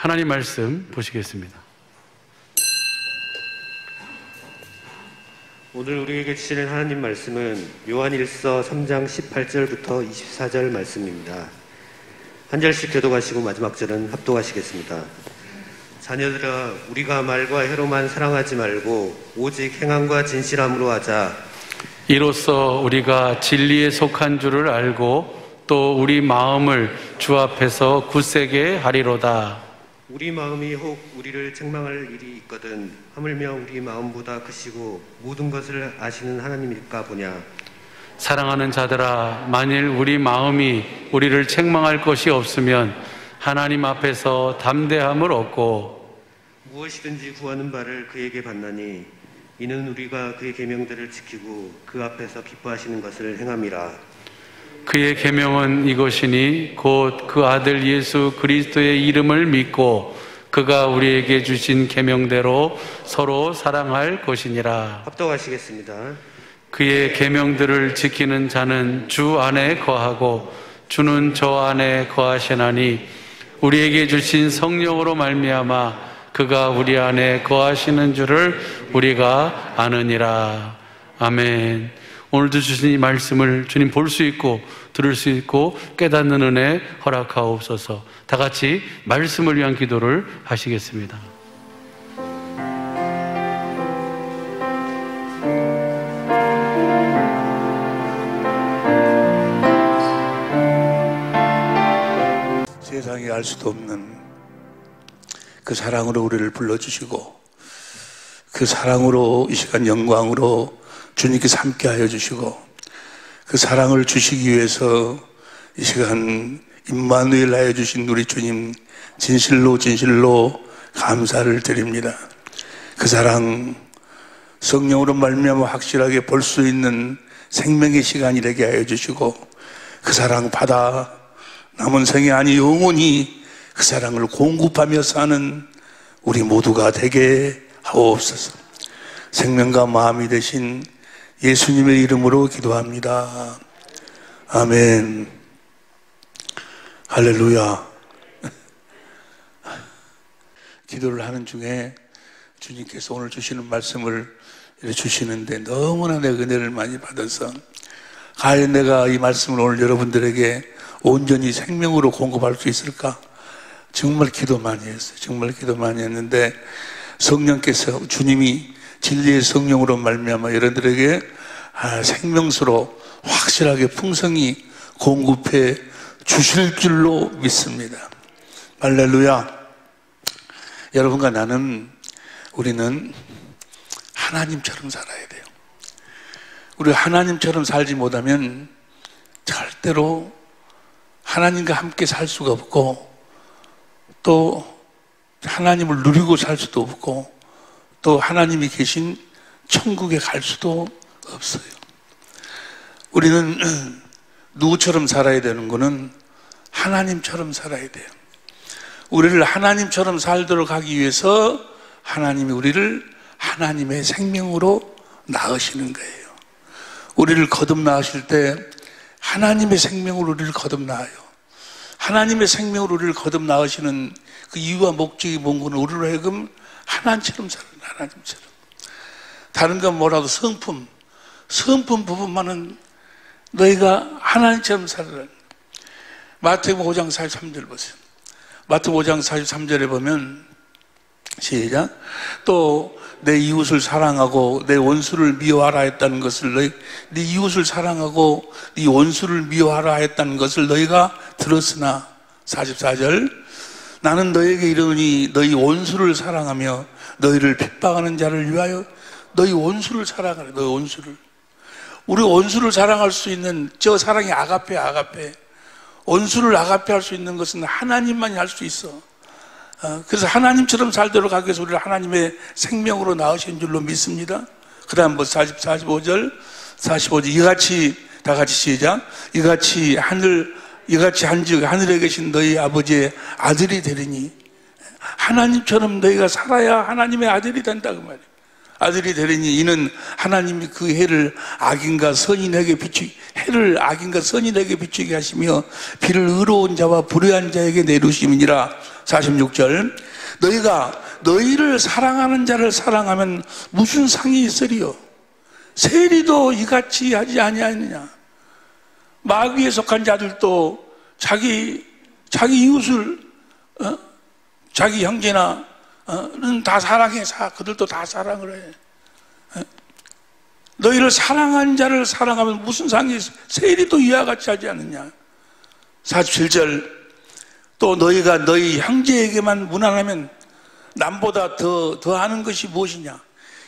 하나님 말씀 보시겠습니다. 오늘 우리에게 주시는 하나님 말씀은 요한일서 3장 18절부터 24절 말씀입니다. 한 절씩 교독하시고 마지막 절은 합독하시겠습니다. 자녀들아, 우리가 말과 혀로만 사랑하지 말고 오직 행함과 진실함으로 하자. 이로써 우리가 진리에 속한 줄을 알고 또 우리 마음을 주 앞에서 굳세게 하리로다. 우리 마음이 혹 우리를 책망할 일이 있거든 하물며 우리 마음보다 크시고 모든 것을 아시는 하나님일까 보냐. 사랑하는 자들아, 만일 우리 마음이 우리를 책망할 것이 없으면 하나님 앞에서 담대함을 얻고 무엇이든지 구하는 바를 그에게 받나니 이는 우리가 그의 계명들을 지키고 그 앞에서 기뻐하시는 것을 행함이라. 그의 계명은 이것이니 곧 그 아들 예수 그리스도의 이름을 믿고 그가 우리에게 주신 계명대로 서로 사랑할 것이니라. 합독하시겠습니다. 그의 계명들을 지키는 자는 주 안에 거하고 주는 저 안에 거하시나니 우리에게 주신 성령으로 말미암아 그가 우리 안에 거하시는 줄을 우리가 아느니라. 아멘. 오늘도 주신 이 말씀을 주님 볼 수 있고 들을 수 있고 깨닫는 은혜 허락하옵소서. 다 같이 말씀을 위한 기도를 하시겠습니다. 세상에 알 수도 없는 그 사랑으로 우리를 불러주시고 그 사랑으로 이 시간 영광으로 주님께서 함께하여 주시고 그 사랑을 주시기 위해서 이 시간 임마누엘 하여 주신 우리 주님 진실로 감사를 드립니다. 그 사랑 성령으로 말미암아 확실하게 볼 수 있는 생명의 시간이 되게 하여 주시고 그 사랑 받아 남은 생이 아니 영원히 그 사랑을 공급하며 사는 우리 모두가 되게 하옵소서. 생명과 마음이 되신 예수님의 이름으로 기도합니다. 아멘. 할렐루야. 기도를 하는 중에 주님께서 오늘 주시는 말씀을 주시는데 너무나 내 은혜를 많이 받아서 과연 내가 이 말씀을 오늘 여러분들에게 온전히 생명으로 공급할 수 있을까? 정말 기도 많이 했어요. 정말 기도 많이 했는데 성령께서 주님이 진리의 성령으로 말미암아 여러분들에게 생명수로 확실하게 풍성히 공급해 주실 줄로 믿습니다. 할렐루야. 여러분과 우리는 하나님처럼 살아야 돼요. 우리가 하나님처럼 살지 못하면 절대로 하나님과 함께 살 수가 없고 또 하나님을 누리고 살 수도 없고 또 하나님이 계신 천국에 갈 수도 없어요. 우리는 누구처럼 살아야 되는 거는 하나님처럼 살아야 돼요. 우리를 하나님처럼 살도록 하기 위해서 하나님이 우리를 하나님의 생명으로 낳으시는 거예요. 우리를 거듭 낳으실 때 하나님의 생명으로 우리를 거듭 낳아요. 하나님의 생명으로 우리를 거듭 낳으시는 그 이유와 목적이 뭔가는 우리로 하여금 하나님처럼 살아요. 하나님처럼. 다른 건 뭐라도 성품 부분만은 너희가 하나님처럼 살아라. 마태복음 5장 43절 보세요. 마태복음 5장 43절에 보면 시작. 또 내 이웃을 사랑하고 내 원수를 미워하라 했다는 것을 네 이웃을 사랑하고 네 원수를 미워하라 했다는 것을 너희가 들었으나 44절 나는 너희에게 이르노니 너희 원수를 사랑하며 너희를 핍박하는 자를 위하여 너희 원수를 사랑하라. 너희 원수를. 우리 원수를 사랑할 수 있는 저 사랑이 아가페. 원수를 아가페 할 수 있는 것은 하나님만이 할 수 있어. 그래서 하나님처럼 살도록 하기 위해서 우리를 하나님의 생명으로 낳으신 줄로 믿습니다. 그 다음 45절 이같이 다 같이 시작. 이같이 한즉 하늘에 계신 너희 아버지의 아들이 되리니 하나님처럼 너희가 살아야 하나님의 아들이 된다 그 말이에요. 아들이 되리니 이는 하나님이 그 해를 악인과 선인에게 해를 악인과 선인에게 비추게 하시며 비를 의로운 자와 불의한 자에게 내리심이니라. 46절. 너희가 너희를 사랑하는 자를 사랑하면 무슨 상이 있으리요? 세리도 이같이 하지 아니하느냐? 마귀에 속한 자들도 자기 이웃을 자기 형제나 는 다 사랑해. 그들도 다 사랑을 해. 너희를 사랑한 자를 사랑하면 무슨 상이 있어? 세리도 이와 같이 하지 않느냐? 47절. 또 너희가 너희 형제에게만 무난하면 남보다 더 하는 것이 무엇이냐?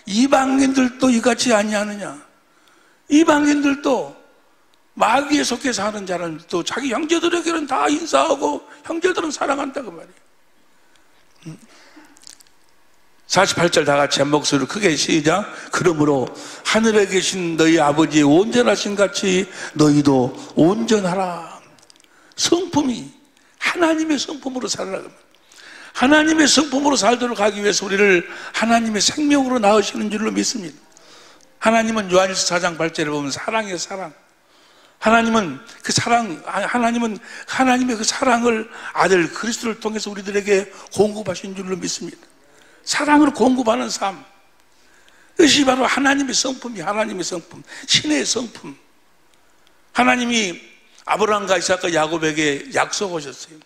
이방인들도 이같이 아니하느냐? 이방인들도 마귀에 속해 사는 자는 또 자기 형제들에게는 다 인사하고 형제들은 사랑한다고 말이에요. 48절 다 같이 한 목소리로 크게 시작. 그러므로 하늘에 계신 너희 아버지의 온전하신 같이 너희도 온전하라. 성품이 하나님의 성품으로 살아라. 하나님의 성품으로 살도록 하기 위해서 우리를 하나님의 생명으로 낳으시는 줄로 믿습니다. 하나님은 요한일서 4장 8절에 보면 사랑이에요. 사랑. 하나님은 하나님의 그 사랑을 아들 그리스도를 통해서 우리들에게 공급하신 줄로 믿습니다. 사랑을 공급하는 삶, 이것이 바로 하나님의 성품이, 하나님의 성품, 신의 성품. 하나님이 아브라함과 이삭과 야곱에게 약속하셨어요.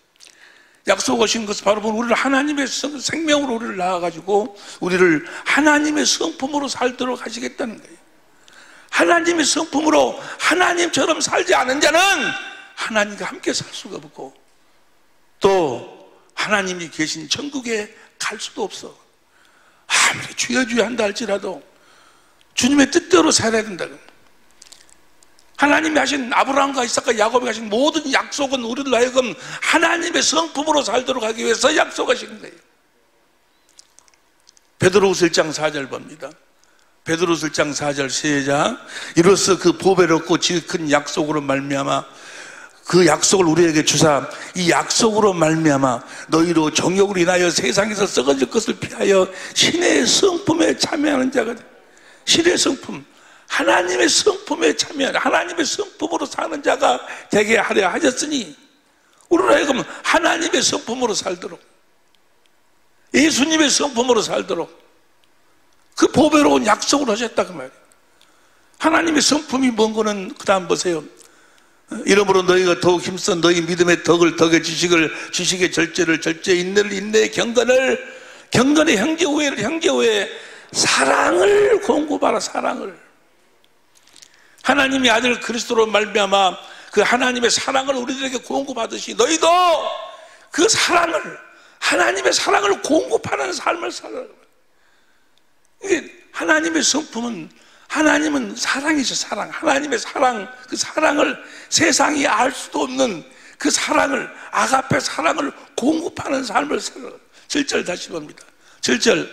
약속하신 것은 바로 우리를 하나님의 생명으로 우리를 낳아가지고 우리를 하나님의 성품으로 살도록 하시겠다는 거예요. 하나님의 성품으로 하나님처럼 살지 않은 자는 하나님과 함께 살 수가 없고 또 하나님이 계신 천국에 갈 수도 없어. 아무리 주여 주여 한다 할지라도 주님의 뜻대로 살아야 된다. 하나님이 하신 아브라함과 이삭과 야곱이 하신 모든 약속은 우리들 하여금 하나님의 성품으로 살도록 하기 위해서 약속하신 거예요. 베드로후서 1장 4절 봅니다. 베드로후서 1장 4절 시작. 이로써 그 보배롭고 지극한 약속으로 말미암아 그 약속을 우리에게 주사 이 약속으로 말미암아 너희로 정욕으로 인하여 세상에서 썩어질 것을 피하여 신의 성품에 참여하는 자가 신의 성품, 하나님의 성품에 참여하는 하나님의 성품으로 사는 자가 되게 하려 하셨으니 우리로 하여금 하나님의 성품으로 살도록 예수님의 성품으로 살도록 그 보배로운 약속을 하셨다 그 말이에요. 하나님의 성품이 뭔 거는 그 다음 보세요. 이러므로 너희가 더욱 힘써 너희 믿음의 덕을 덕의 지식을 지식의 절제를 절제 인내를 인내의 경건의 형제 우애를 형제 우애 사랑을 공급하라. 사랑을 하나님이 아들 그리스도로 말미암아 그 하나님의 사랑을 우리들에게 공급하듯이 너희도 그 사랑을 하나님의 사랑을 공급하는 삶을 살아라. 이게 하나님의 성품은 하나님은 사랑이죠. 사랑. 하나님의 사랑, 그 사랑을 세상이 알 수도 없는 그 사랑을 아가페 사랑을 공급하는 삶을 살아라. 7절 다시 봅니다. 7절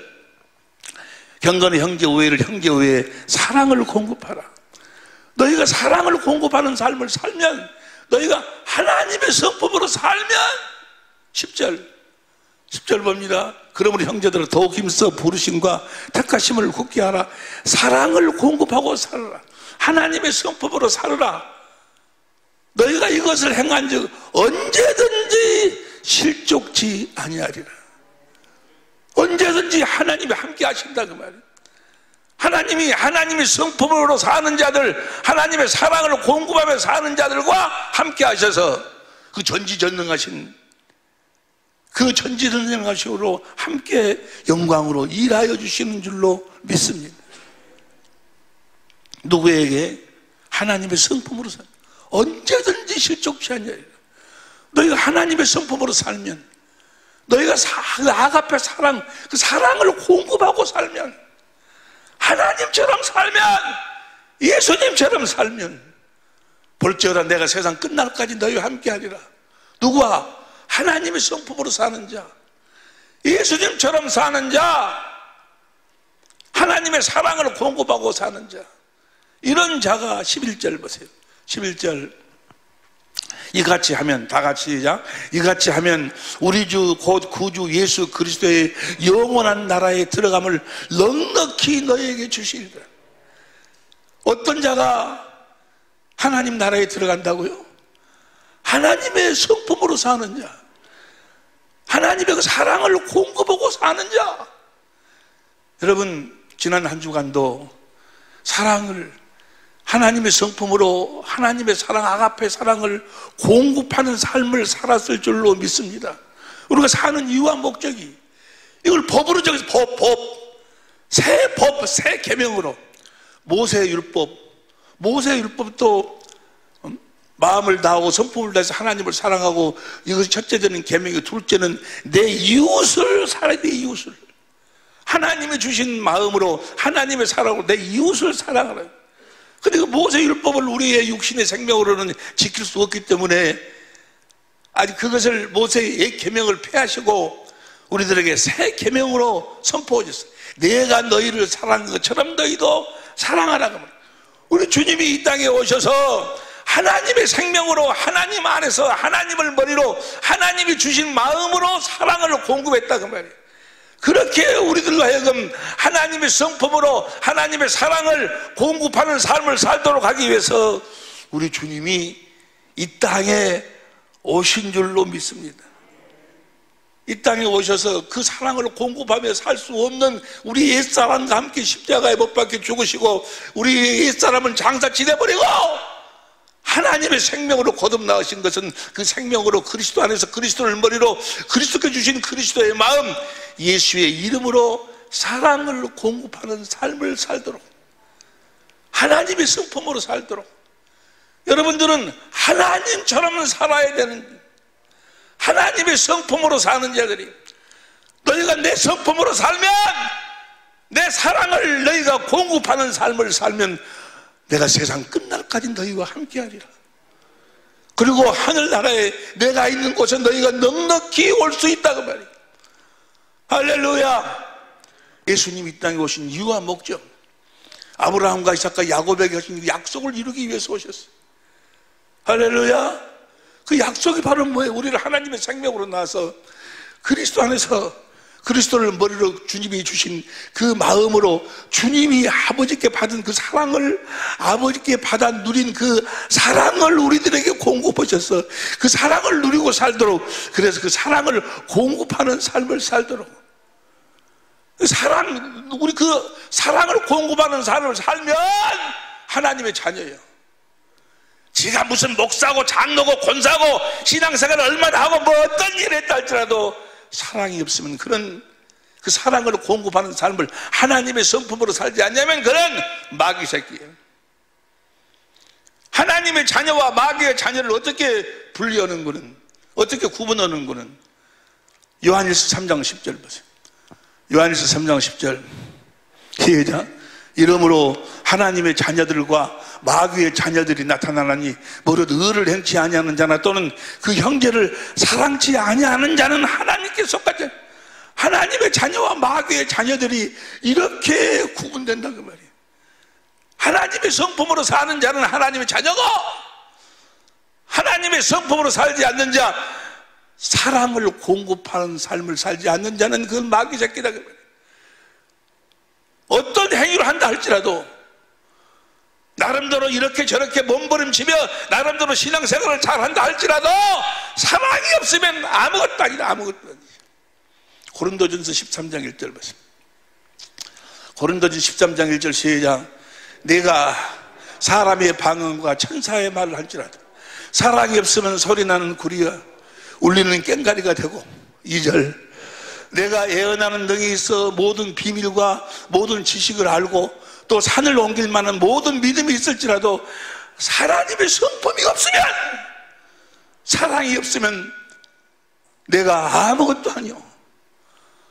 경건의 형제 우애를 형제 우애의 사랑을 공급하라. 너희가 사랑을 공급하는 삶을 살면 너희가 하나님의 성품으로 살면 10절 봅니다. 그러므로 형제들아 더욱 힘써 부르심과 택하심을 굳게 하라. 사랑을 공급하고 살아라. 하나님의 성품으로 살아라. 너희가 이것을 행한 즉 언제든지 실족치 아니하리라. 언제든지 하나님이 함께 하신다 그 말이에요. 하나님이 하나님의 성품으로 사는 자들, 하나님의 사랑을 공급하며 사는 자들과 함께 하셔서 그 전지전능하신 으로 함께 영광으로 일하여 주시는 줄로 믿습니다. 누구에게? 하나님의 성품으로 살면 언제든지 실족치 않으리라. 너희가 하나님의 성품으로 살면 너희가 아가페 사랑, 그 사랑을 공급하고 살면 하나님처럼 살면 예수님처럼 살면 볼지어다 내가 세상 끝날까지 너희와 함께하리라. 누구와? 하나님의 성품으로 사는 자, 예수님처럼 사는 자, 하나님의 사랑을 공급하고 사는 자, 이런 자가 11절 보세요. 11절 이같이 하면 다 같이 시작. 이같이 하면 우리 주 곧 구주 예수 그리스도의 영원한 나라에 들어감을 넉넉히 너희에게 주시리라. 어떤 자가 하나님 나라에 들어간다고요? 하나님의 성품으로 사는 자, 하나님의 그 사랑을 공급하고 사는 자. 여러분, 지난 한 주간도 사랑을, 하나님의 성품으로 하나님의 사랑, 아가페 사랑을 공급하는 삶을 살았을 줄로 믿습니다. 우리가 사는 이유와 목적이, 이걸 법으로 정해서 새 계명으로, 모세율법도 마음을 다하고 성품을 다해서 하나님을 사랑하고, 이것이 첫째는 계명이고, 둘째는 내 이웃을 사랑해. 내 이웃을 하나님이 주신 마음으로, 하나님의 사랑으로 내 이웃을 사랑하라. 근데 그 모세율법을 우리의 육신의 생명으로는 지킬 수 없기 때문에 아직 그것을, 모세의 계명을 폐하시고 우리들에게 새 계명으로 선포하셨어요. 내가 너희를 사랑한 것처럼 너희도 사랑하라고. 우리 주님이 이 땅에 오셔서 하나님의 생명으로, 하나님 안에서 하나님을 머리로 하나님이 주신 마음으로 사랑을 공급했다 그 말이에요. 그렇게 우리들로 하여금 하나님의 성품으로 하나님의 사랑을 공급하는 삶을 살도록 하기 위해서 우리 주님이 이 땅에 오신 줄로 믿습니다. 이 땅에 오셔서 그 사랑을 공급하며 살 수 없는 우리 옛사람과 함께 십자가에 못 박혀 죽으시고, 우리 옛사람은 장사 지내버리고 하나님의 생명으로 거듭나으신 것은 그 생명으로 그리스도 안에서 그리스도를 머리로 그리스도께 주신 그리스도의 마음, 예수의 이름으로 사랑을 공급하는 삶을 살도록, 하나님의 성품으로 살도록, 여러분들은 하나님처럼 살아야 되는, 하나님의 성품으로 사는 자들이, 너희가 내 성품으로 살면, 내 사랑을 너희가 공급하는 삶을 살면 내가 세상 끝날까지 너희와 함께하리라. 그리고 하늘나라에 내가 있는 곳에 너희가 넉넉히 올 수 있다고 말이에요. 할렐루야. 예수님이 이 땅에 오신 이유와 목적, 아브라함과 이삭과 야곱에게 하신 약속을 이루기 위해서 오셨어요. 할렐루야. 그 약속이 바로 뭐예요? 우리를 하나님의 생명으로 낳아서 그리스도 안에서 그리스도를 머리로 주님이 주신 그 마음으로 주님이 아버지께 받은 그 사랑을, 아버지께 받아 누린 그 사랑을 우리들에게 공급하셔서 그 사랑을 누리고 살도록, 그래서 그 사랑을 공급하는 삶을 살도록, 우리 그 사랑을 공급하는 삶을 살면 하나님의 자녀예요. 지가 무슨 목사고 장로고 권사고 신앙생활을 얼마나 하고 뭐 어떤 일을 했다 할지라도 사랑이 없으면, 그런 그 사랑을 공급하는 삶을 하나님의 성품으로 살지 않냐면 그런 마귀 새끼예요. 하나님의 자녀와 마귀의 자녀를 어떻게 분리하는 거는, 어떻게 구분하는 거는 요한일서 3장 10절 보세요. 요한일서 3장 10절 시작. 이러므로 하나님의 자녀들과 마귀의 자녀들이 나타나나니 무릇 의를 행치 아니하는 자나 또는 그 형제를 사랑치 아니하는 자는 하나님께 속하지. 하나님의 자녀와 마귀의 자녀들이 이렇게 구분된다 그 말이에요. 하나님의 성품으로 사는 자는 하나님의 자녀고, 하나님의 성품으로 살지 않는 자, 사랑을 공급하는 삶을 살지 않는 자는 그건 마귀 새끼다 그 말이에요. 어떤 행위를 한다 할지라도 나름대로 이렇게 저렇게 몸부림치며 나름대로 신앙생활을 잘한다 할지라도 사랑이 없으면 아무것도 아니다. 아무것도 아니다. 고린도전서 13장 1절 보세요. 고린도전서 13장 1절 시작. 내가 사람의 방언과 천사의 말을 할지라도 사랑이 없으면 소리나는 구리와 울리는 꽹과리가 되고, 2절 내가 예언하는 등이 있어 모든 비밀과 모든 지식을 알고 또 산을 옮길 만한 모든 믿음이 있을지라도 하나님의 성품이 없으면, 사랑이 없으면 내가 아무것도 아니오.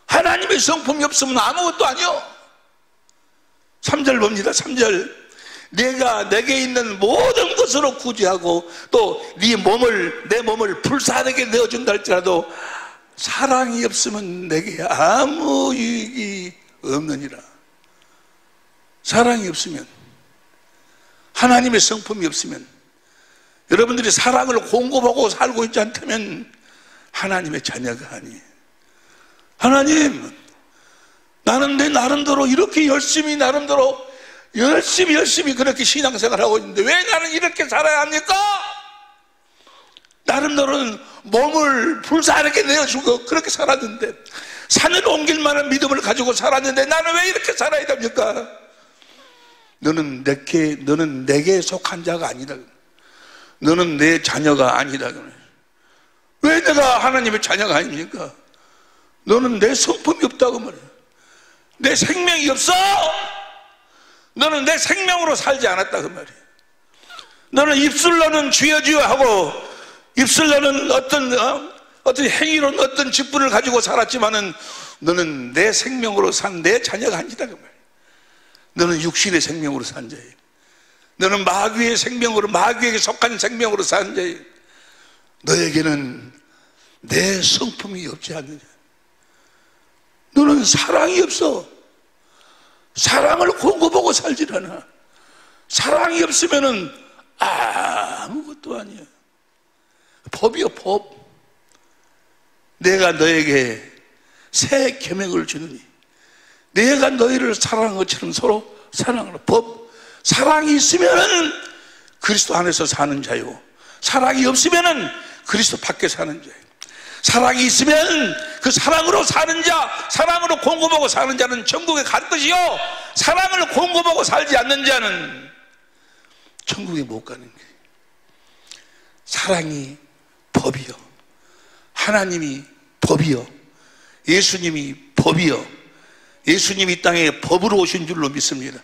하나님의 성품이 없으면 아무것도 아니오. 3절 봅니다. 3절 내가 내게 있는 모든 것으로 구제하고 또 네 몸을, 내 몸을 불사르게 내어준다 할지라도 사랑이 없으면 내게 아무 유익이 없느니라. 사랑이 없으면, 하나님의 성품이 없으면, 여러분들이 사랑을 공급하고 살고 있지 않다면 하나님의 자녀가 아니에요. 하나님, 나는 내 나름대로 이렇게 열심히 나름대로 열심히 그렇게 신앙생활하고 있는데 왜 나는 이렇게 살아야 합니까? 나름대로는 몸을 불사르게 내어주고 그렇게 살았는데, 산을 옮길 만한 믿음을 가지고 살았는데 나는 왜 이렇게 살아야 됩니까? 너는 내게 속한 자가 아니다. 너는 내 자녀가 아니다. 왜 내가 하나님의 자녀가 아닙니까? 너는 내 성품이 없다고 말이야. 내 생명이 없어. 너는 내 생명으로 살지 않았다고 말이야. 너는 입술로는 주여 주여 하고 입술로는 어떤 행위로는 어떤 직분을 가지고 살았지만은 너는 내 생명으로 산 내 자녀가 아니다 그 말이야. 너는 육신의 생명으로 산 자예요. 너는 마귀의 생명으로, 마귀에게 속한 생명으로 산 자예요. 너에게는 내 성품이 없지 않느냐. 너는 사랑이 없어. 사랑을 공급하고 살질 않아. 사랑이 없으면은 아무것도 아니야. 법이요, 법. 내가 너에게 새 계명을 주느니 내가 너희를 사랑한 것처럼 서로 사랑하라. 법. 사랑이 있으면은 그리스도 안에서 사는 자요, 사랑이 없으면은 그리스도 밖에 사는 자예요. 사랑이 있으면 그 사랑으로 사는 자, 사랑으로 공급하고 사는 자는 천국에 갈 것이요, 사랑을 공급하고 살지 않는 자는 천국에 못 가는 거예요. 사랑이 법이요, 하나님이 법이요, 예수님이 법이요, 예수님이 이 땅에 법으로 오신 줄로 믿습니다.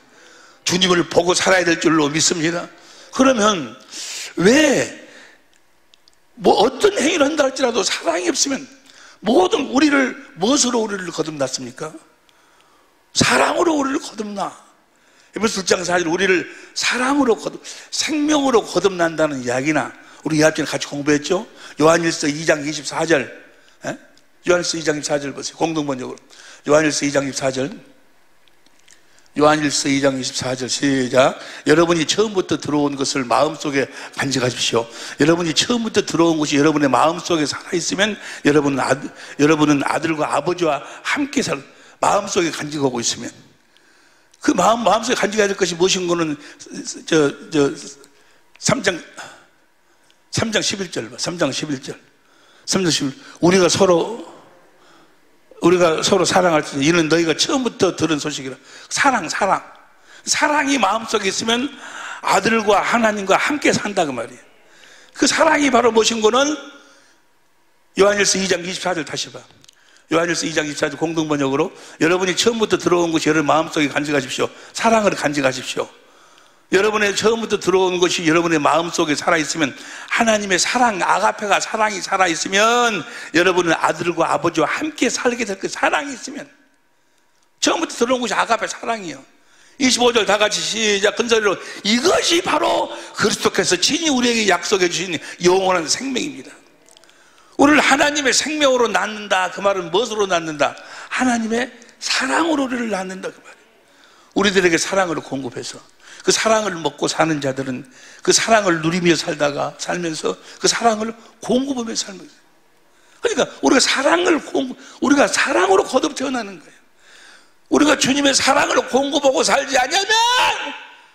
주님을 보고 살아야 될 줄로 믿습니다. 그러면 왜 어떤 행위를 한다 할지라도 사랑이 없으면 모든 무엇으로 우리를 거듭났습니까? 사랑으로 우리를 거듭나. 에베소 1장 4절 우리를 사랑으로 생명으로 거듭난다는 이야기나, 우리 이합 전에 같이 공부했죠? 요한일서 2장 24절. 요한일서 2장 24절 보세요. 공동번역으로. 요한일서 2장 24절. 요한일서 2장 24절 시작. 여러분이 처음부터 들어온 것을 마음속에 간직하십시오. 여러분이 처음부터 들어온 것이 여러분의 마음속에 살아있으면 여러분은 아들과 아버지와 함께 마음속에 간직하고 있으면, 그 마음속에 간직해야 될 것이 무엇인 거는 3장 11절 봐. 3장 11절. 우리가 서로 사랑할 때 이는 너희가 처음부터 들은 소식이라. 사랑이 마음속에 있으면 아들과 하나님과 함께 산다 그 말이에요. 그 사랑이 바로 무엇인 거는 요한일서 2장 24절 다시 봐. 요한일서 2장 24절 공동번역으로 여러분이 처음부터 들어온 것이 여러분 마음속에 간직하십시오. 사랑을 간직하십시오. 여러분의 처음부터 들어온 것이 여러분의 마음속에 살아있으면, 하나님의 사랑, 아가페가 사랑이 살아있으면 여러분은 아들과 아버지와 함께 살게 될 거예요. 사랑이 있으면. 처음부터 들어온 것이 아가페 사랑이에요. 25절 다 같이 시작. 큰 소리로 이것이 바로 그리스도께서 친히 우리에게 약속해 주신 영원한 생명입니다. 우리를 하나님의 생명으로 낳는다. 그 말은 무엇으로 낳는다? 하나님의 사랑으로 우리를 낳는다 그 말이에요. 우리들에게 사랑을 공급해서 그 사랑을 먹고 사는 자들은 그 사랑을 누리며 살면서 그 사랑을 공급하며 살면서, 그러니까 우리가 사랑으로 거듭 태어나는 거예요. 우리가 주님의 사랑을 공급하고 살지 않으면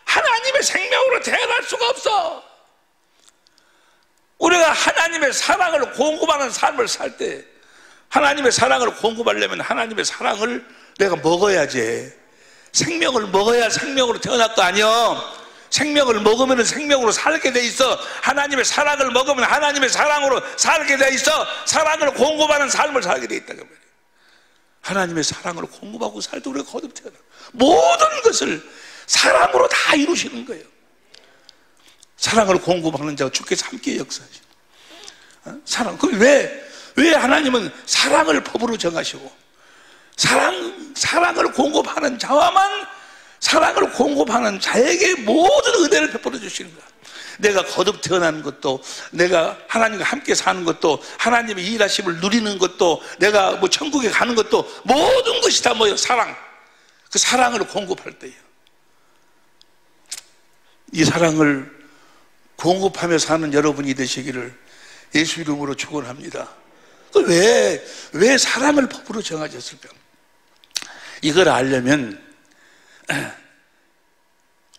하나님의 생명으로 태어날 수가 없어. 우리가 하나님의 사랑을 공급하는 삶을 살 때, 하나님의 사랑을 공급하려면 하나님의 사랑을 내가 먹어야지. 생명을 먹어야 생명으로 태어날 거 아니요. 생명을 먹으면 생명으로 살게 돼 있어. 하나님의 사랑을 먹으면 하나님의 사랑으로 살게 돼 있어. 사랑을 공급하는 삶을 살게 돼 있다 그 말이에요. 하나님의 사랑을 공급하고 살 때 우리가 거듭 태어나. 모든 것을 사랑으로 다 이루시는 거예요. 사랑을 공급하는 자가 주께서 함께 역사하시고. 사랑. 그럼 왜 하나님은 사랑을 법으로 정하시고 사랑을 공급하는 자와만, 사랑을 공급하는 자에게 모든 은혜를 베풀어 주시는 거야. 내가 거듭 태어나는 것도, 내가 하나님과 함께 사는 것도, 하나님의 일하심을 누리는 것도, 내가 천국에 가는 것도, 모든 것이 다 뭐예요? 사랑. 그 사랑을 공급할 때예요. 이 사랑을 공급하며 사는 여러분이 되시기를 예수 이름으로 축원합니다. 왜 사랑을 법으로 정하셨을까? 이걸 알려면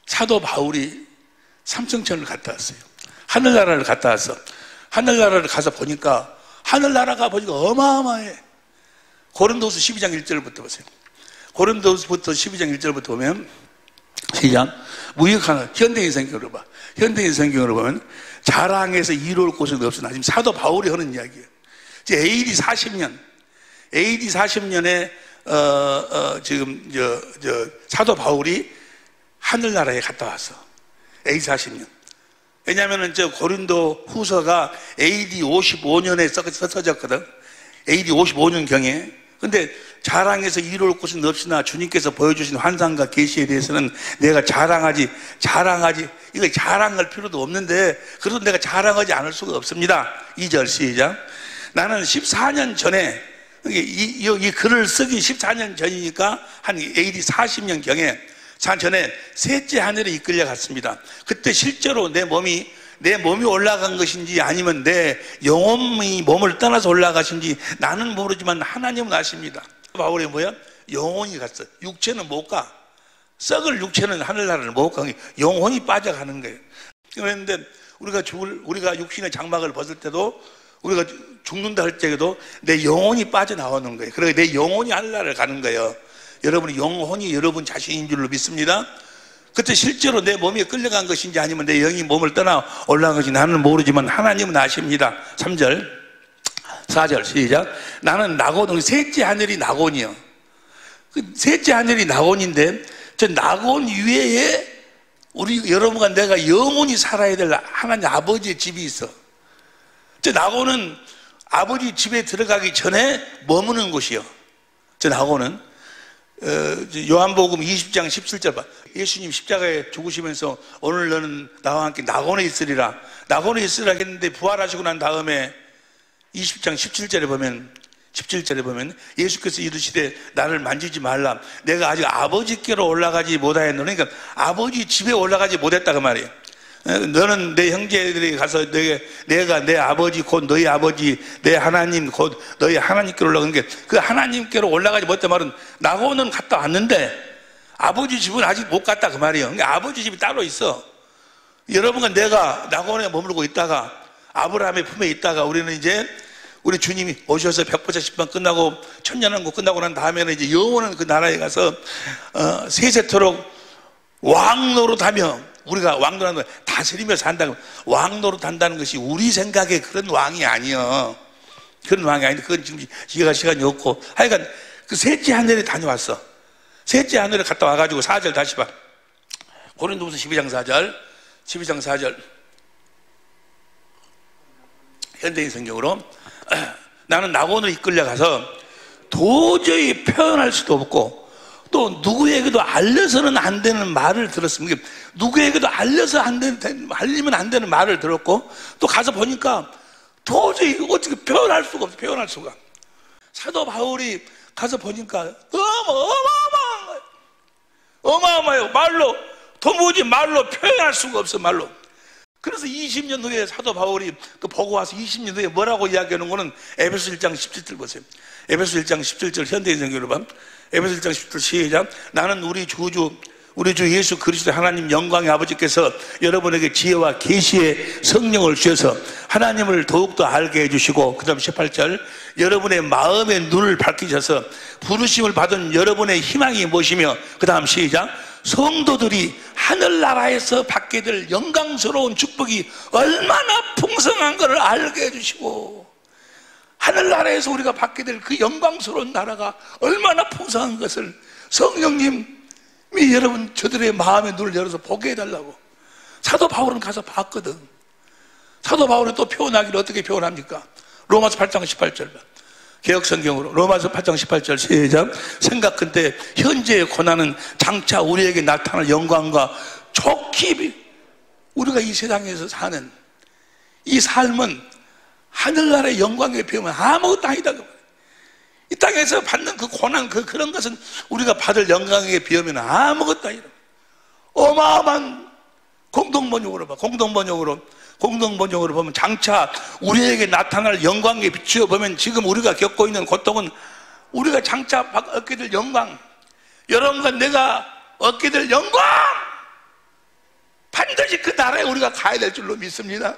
사도 바울이 삼성천을 갔다 왔어요. 하늘나라를 갔다 왔어. 하늘나라를 가서 보니까 하늘나라가 보니까 어마어마해. 고린도후서 12장 1절부터 보세요. 고린도후서부터 12장 1절부터 보면 시작. 무익하나 현대인 성경으로 봐. 현대인 성경으로 보면 자랑해서 이로울 곳은 없으나 지금 사도 바울이 하는 이야기예요. 이제 AD 40년에 지금 사도 바울이 하늘나라에 갔다 왔어. AD 40년. 왜냐하면 고린도 후서가 AD 55년에 써졌거든. AD 55년경에. 근데 자랑해서 이룰 곳은 없으나 주님께서 보여주신 환상과 계시에 대해서는 내가 자랑하지. 이거 자랑할 필요도 없는데 그래도 내가 자랑하지 않을 수가 없습니다. 2절 시작. 나는 14년 전에 이 글을 쓰기 14년 전이니까 한 AD 40년경에 전에 셋째 하늘에 이끌려 갔습니다. 그때 실제로 내 몸이 올라간 것인지 아니면 내 영혼이 몸을 떠나서 올라가신지 나는 모르지만 하나님은 아십니다. 바울이 뭐야? 영혼이 갔어. 육체는 못 가. 썩을 육체는 하늘나라를 못 가. 영혼이 빠져가는 거예요. 그런데 우리가 육신의 장막을 벗을 때도 우리가 죽는다 할 때에도 내 영혼이 빠져나오는 거예요. 그래서 내 영혼이 하늘나라를 가는 거예요. 여러분의 영혼이 여러분 자신인 줄로 믿습니다. 그때 실제로 내 몸이 끌려간 것인지 아니면 내 영이 몸을 떠나 올라간 것인지 나는 모르지만 하나님은 아십니다. 3절 4절 시작. 나는 나곤, 셋째 하늘이 나곤이요. 셋째 하늘이 나곤인데 저 나곤 위에 여러분과 내가 영원히 살아야 될 하나님 아버지의 집이 있어. 저 나곤은 아버지 집에 들어가기 전에 머무는 곳이요. 저 나곤은 요한복음 20장 17절 봐. 예수님 십자가에 죽으시면서 오늘 너는 나와 함께 낙원에 있으리라. 낙원에 있으리라 했는데 부활하시고 난 다음에 20장 17절에 보면 예수께서 이르시되 나를 만지지 말라. 내가 아직 아버지께로 올라가지 못하였노니. 그러니까 아버지 집에 올라가지 못했다 그 말이에요. 너는 내 형제들이 가서 내가 내 아버지 곧 너희 아버지 내 하나님 곧 너희 하나님께로 올라가는 게 그 하나님께로 올라가지 못했단 말은 나고는 갔다 왔는데 아버지 집은 아직 못 갔다 그 말이에요. 그러니까 아버지 집이 따로 있어. 여러분과 내가 나고에 머물고 있다가 아브라함의 품에 있다가 우리는 이제 우리 주님이 오셔서 백보자 심판 끝나고 천년왕국 끝나고 난 다음에는 이제 영원한 그 나라에 가서 세세토록 왕노릇하며 우리가 왕노릇하는 거 다스리며 산다고. 왕노릇한다는 것이 우리 생각에 그런 왕이 아니여. 그런 왕이 아닌데 그건 지금 이해할 시간이 없고 하여간 그 셋째 하늘에 다녀왔어. 셋째 하늘에 갔다 와가지고 4절 다시 봐. 고린도후서 12장 4절 현대인 성경으로 나는 낙원으로 이끌려 가서 도저히 표현할 수도 없고 또 누구에게도 알려서는 안 되는 말을 들었습니다. 누구에게도 알리면 안 되는 말을 들었고 또 가서 보니까 도저히 어떻게 표현할 수가 없어. 표현할 수가. 사도 바울이 가서 보니까 너무 어마어마한 거예요. 어마어마해요. 말로 도무지 말로 표현할 수가 없어. 말로. 그래서 20년 후에 사도 바울이 보고 와서 20년 후에 뭐라고 이야기하는 거는 에베소 1장 17절 보세요. 에베소 1장 17절 현대인 성경으로 봐. 에베소 1장 17절 시작. 나는 우리 주 예수 그리스도 하나님 영광의 아버지께서 여러분에게 지혜와 계시의 성령을 주셔서 하나님을 더욱더 알게 해주시고 그 다음 18절 여러분의 마음의 눈을 밝히셔서 부르심을 받은 여러분의 희망이 무엇이며 그 다음 시작. 성도들이 하늘나라에서 받게 될 영광스러운 축복이 얼마나 풍성한 것을 알게 해주시고 하늘나라에서 우리가 받게 될 그 영광스러운 나라가 얼마나 풍성한 것을 성령님이 여러분 저들의 마음의 눈을 열어서 보게 해달라고. 사도 바울은 가서 봤거든. 사도 바울은 또 표현하기를 어떻게 표현합니까? 로마서 8장 18절 개혁성경으로 로마서 8장 18절 시작. 생각컨대 현재의 고난은 장차 우리에게 나타날 영광과 좋기 우리가 이 세상에서 사는 이 삶은 하늘나라의 영광에 비하면 아무것도 아니다. 이 땅에서 받는 그 고난 그런 것은 우리가 받을 영광에 비하면 아무것도 아니다. 어마어마한 공동번역으로 봐. 공동번역으로 보면 장차 우리에게 나타날 영광에 비추어 보면 지금 우리가 겪고 있는 고통은 우리가 장차 얻게 될 영광, 여러분과 내가 얻게 될 영광, 반드시 그 나라에 우리가 가야 될 줄로 믿습니다.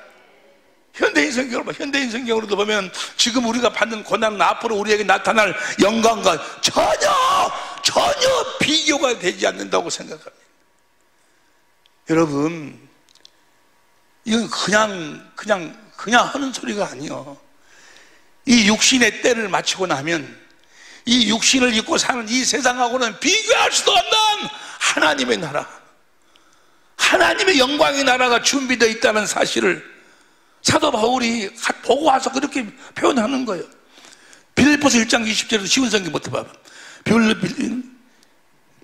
현대인 성경을 봐. 현대인 성경으로도 보면 지금 우리가 받는 고난은 앞으로 우리에게 나타날 영광과 전혀 비교가 되지 않는다고 생각합니다. 여러분, 이건 그냥 하는 소리가 아니요. 이 육신의 때를 마치고 나면 이 육신을 입고 사는 이 세상하고는 비교할 수도 없는 하나님의 나라, 하나님의 영광의 나라가 준비되어 있다는 사실을 사도 바울이 보고 와서 그렇게 표현하는 거예요. 빌립보서 1장 20절에도 쉬운 성경부터 봐봐.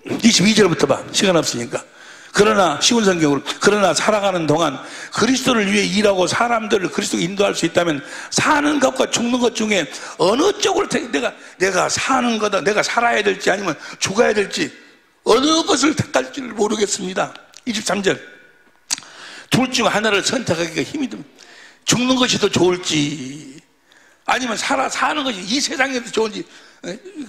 22절부터 봐. 시간 없으니까. 그러나 쉬운 성경으로, 그러나 살아가는 동안 그리스도를 위해 일하고 사람들을 그리스도로 인도할 수 있다면 사는 것과 죽는 것 중에 어느 쪽을 내가 사는 거다, 내가 살아야 될지 아니면 죽어야 될지 어느 것을 택할지를 모르겠습니다. 23절, 둘 중 하나를 선택하기가 힘이 듭니다. 죽는 것이 더 좋을지 아니면 사는 것이 이 세상에 더 좋은지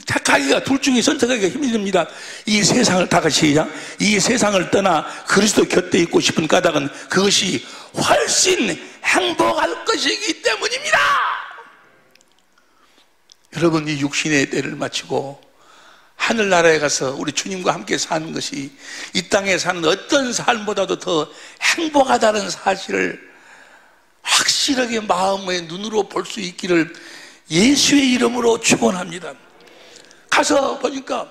택하기가, 둘 중에 선택하기가 힘이 듭니다. 이 세상을, 다 같이 시작. 이 세상을 떠나 그리스도 곁에 있고 싶은 까닭은 그것이 훨씬 행복할 것이기 때문입니다. 여러분, 이 육신의 때를 마치고 하늘나라에 가서 우리 주님과 함께 사는 것이 이 땅에 사는 어떤 삶보다도 더 행복하다는 사실을 확실하게 마음의 눈으로 볼 수 있기를 예수의 이름으로 축원합니다. 가서 보니까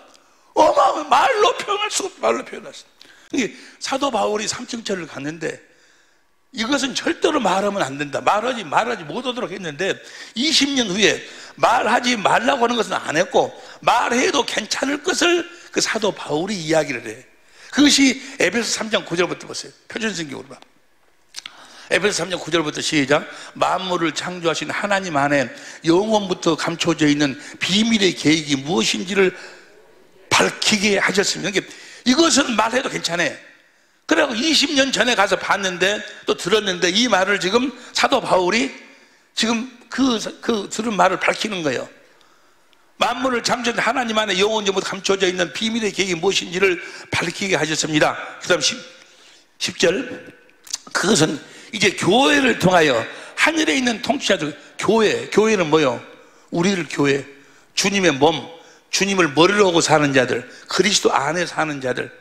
말로 표현할 수가 없어요. 말로 표현할 수 없어요. 사도 바울이 삼층천을 갔는데 이것은 절대로 말하면 안 된다, 말하지 못하도록 했는데 20년 후에 말하지 말라고 하는 것은 안 했고 말해도 괜찮을 것을 그 사도 바울이 이야기를 해. 그것이 에베소 3장 9절부터 보세요. 표준성경으로 봐. 에베소 3장 9절부터 시작. 만물을 창조하신 하나님 안에 영원부터 감춰져 있는 비밀의 계획이 무엇인지를 밝히게 하셨습니다. 이것은 말해도 괜찮아. 그래갖고 20년 전에 가서 봤는데 또 들었는데 이 말을 지금 사도 바울이 지금 그 들은 말을 밝히는 거예요. 만물을 창조한 하나님 안에 영원부터 감춰져 있는 비밀의 계획이 무엇인지를 밝히게 하셨습니다. 그 다음 10절, 그것은 이제 교회를 통하여 하늘에 있는 통치자들, 교회는 뭐요? 우리를 교회, 주님의 몸, 주님을 머리로 하고 사는 자들, 그리스도 안에 사는 자들,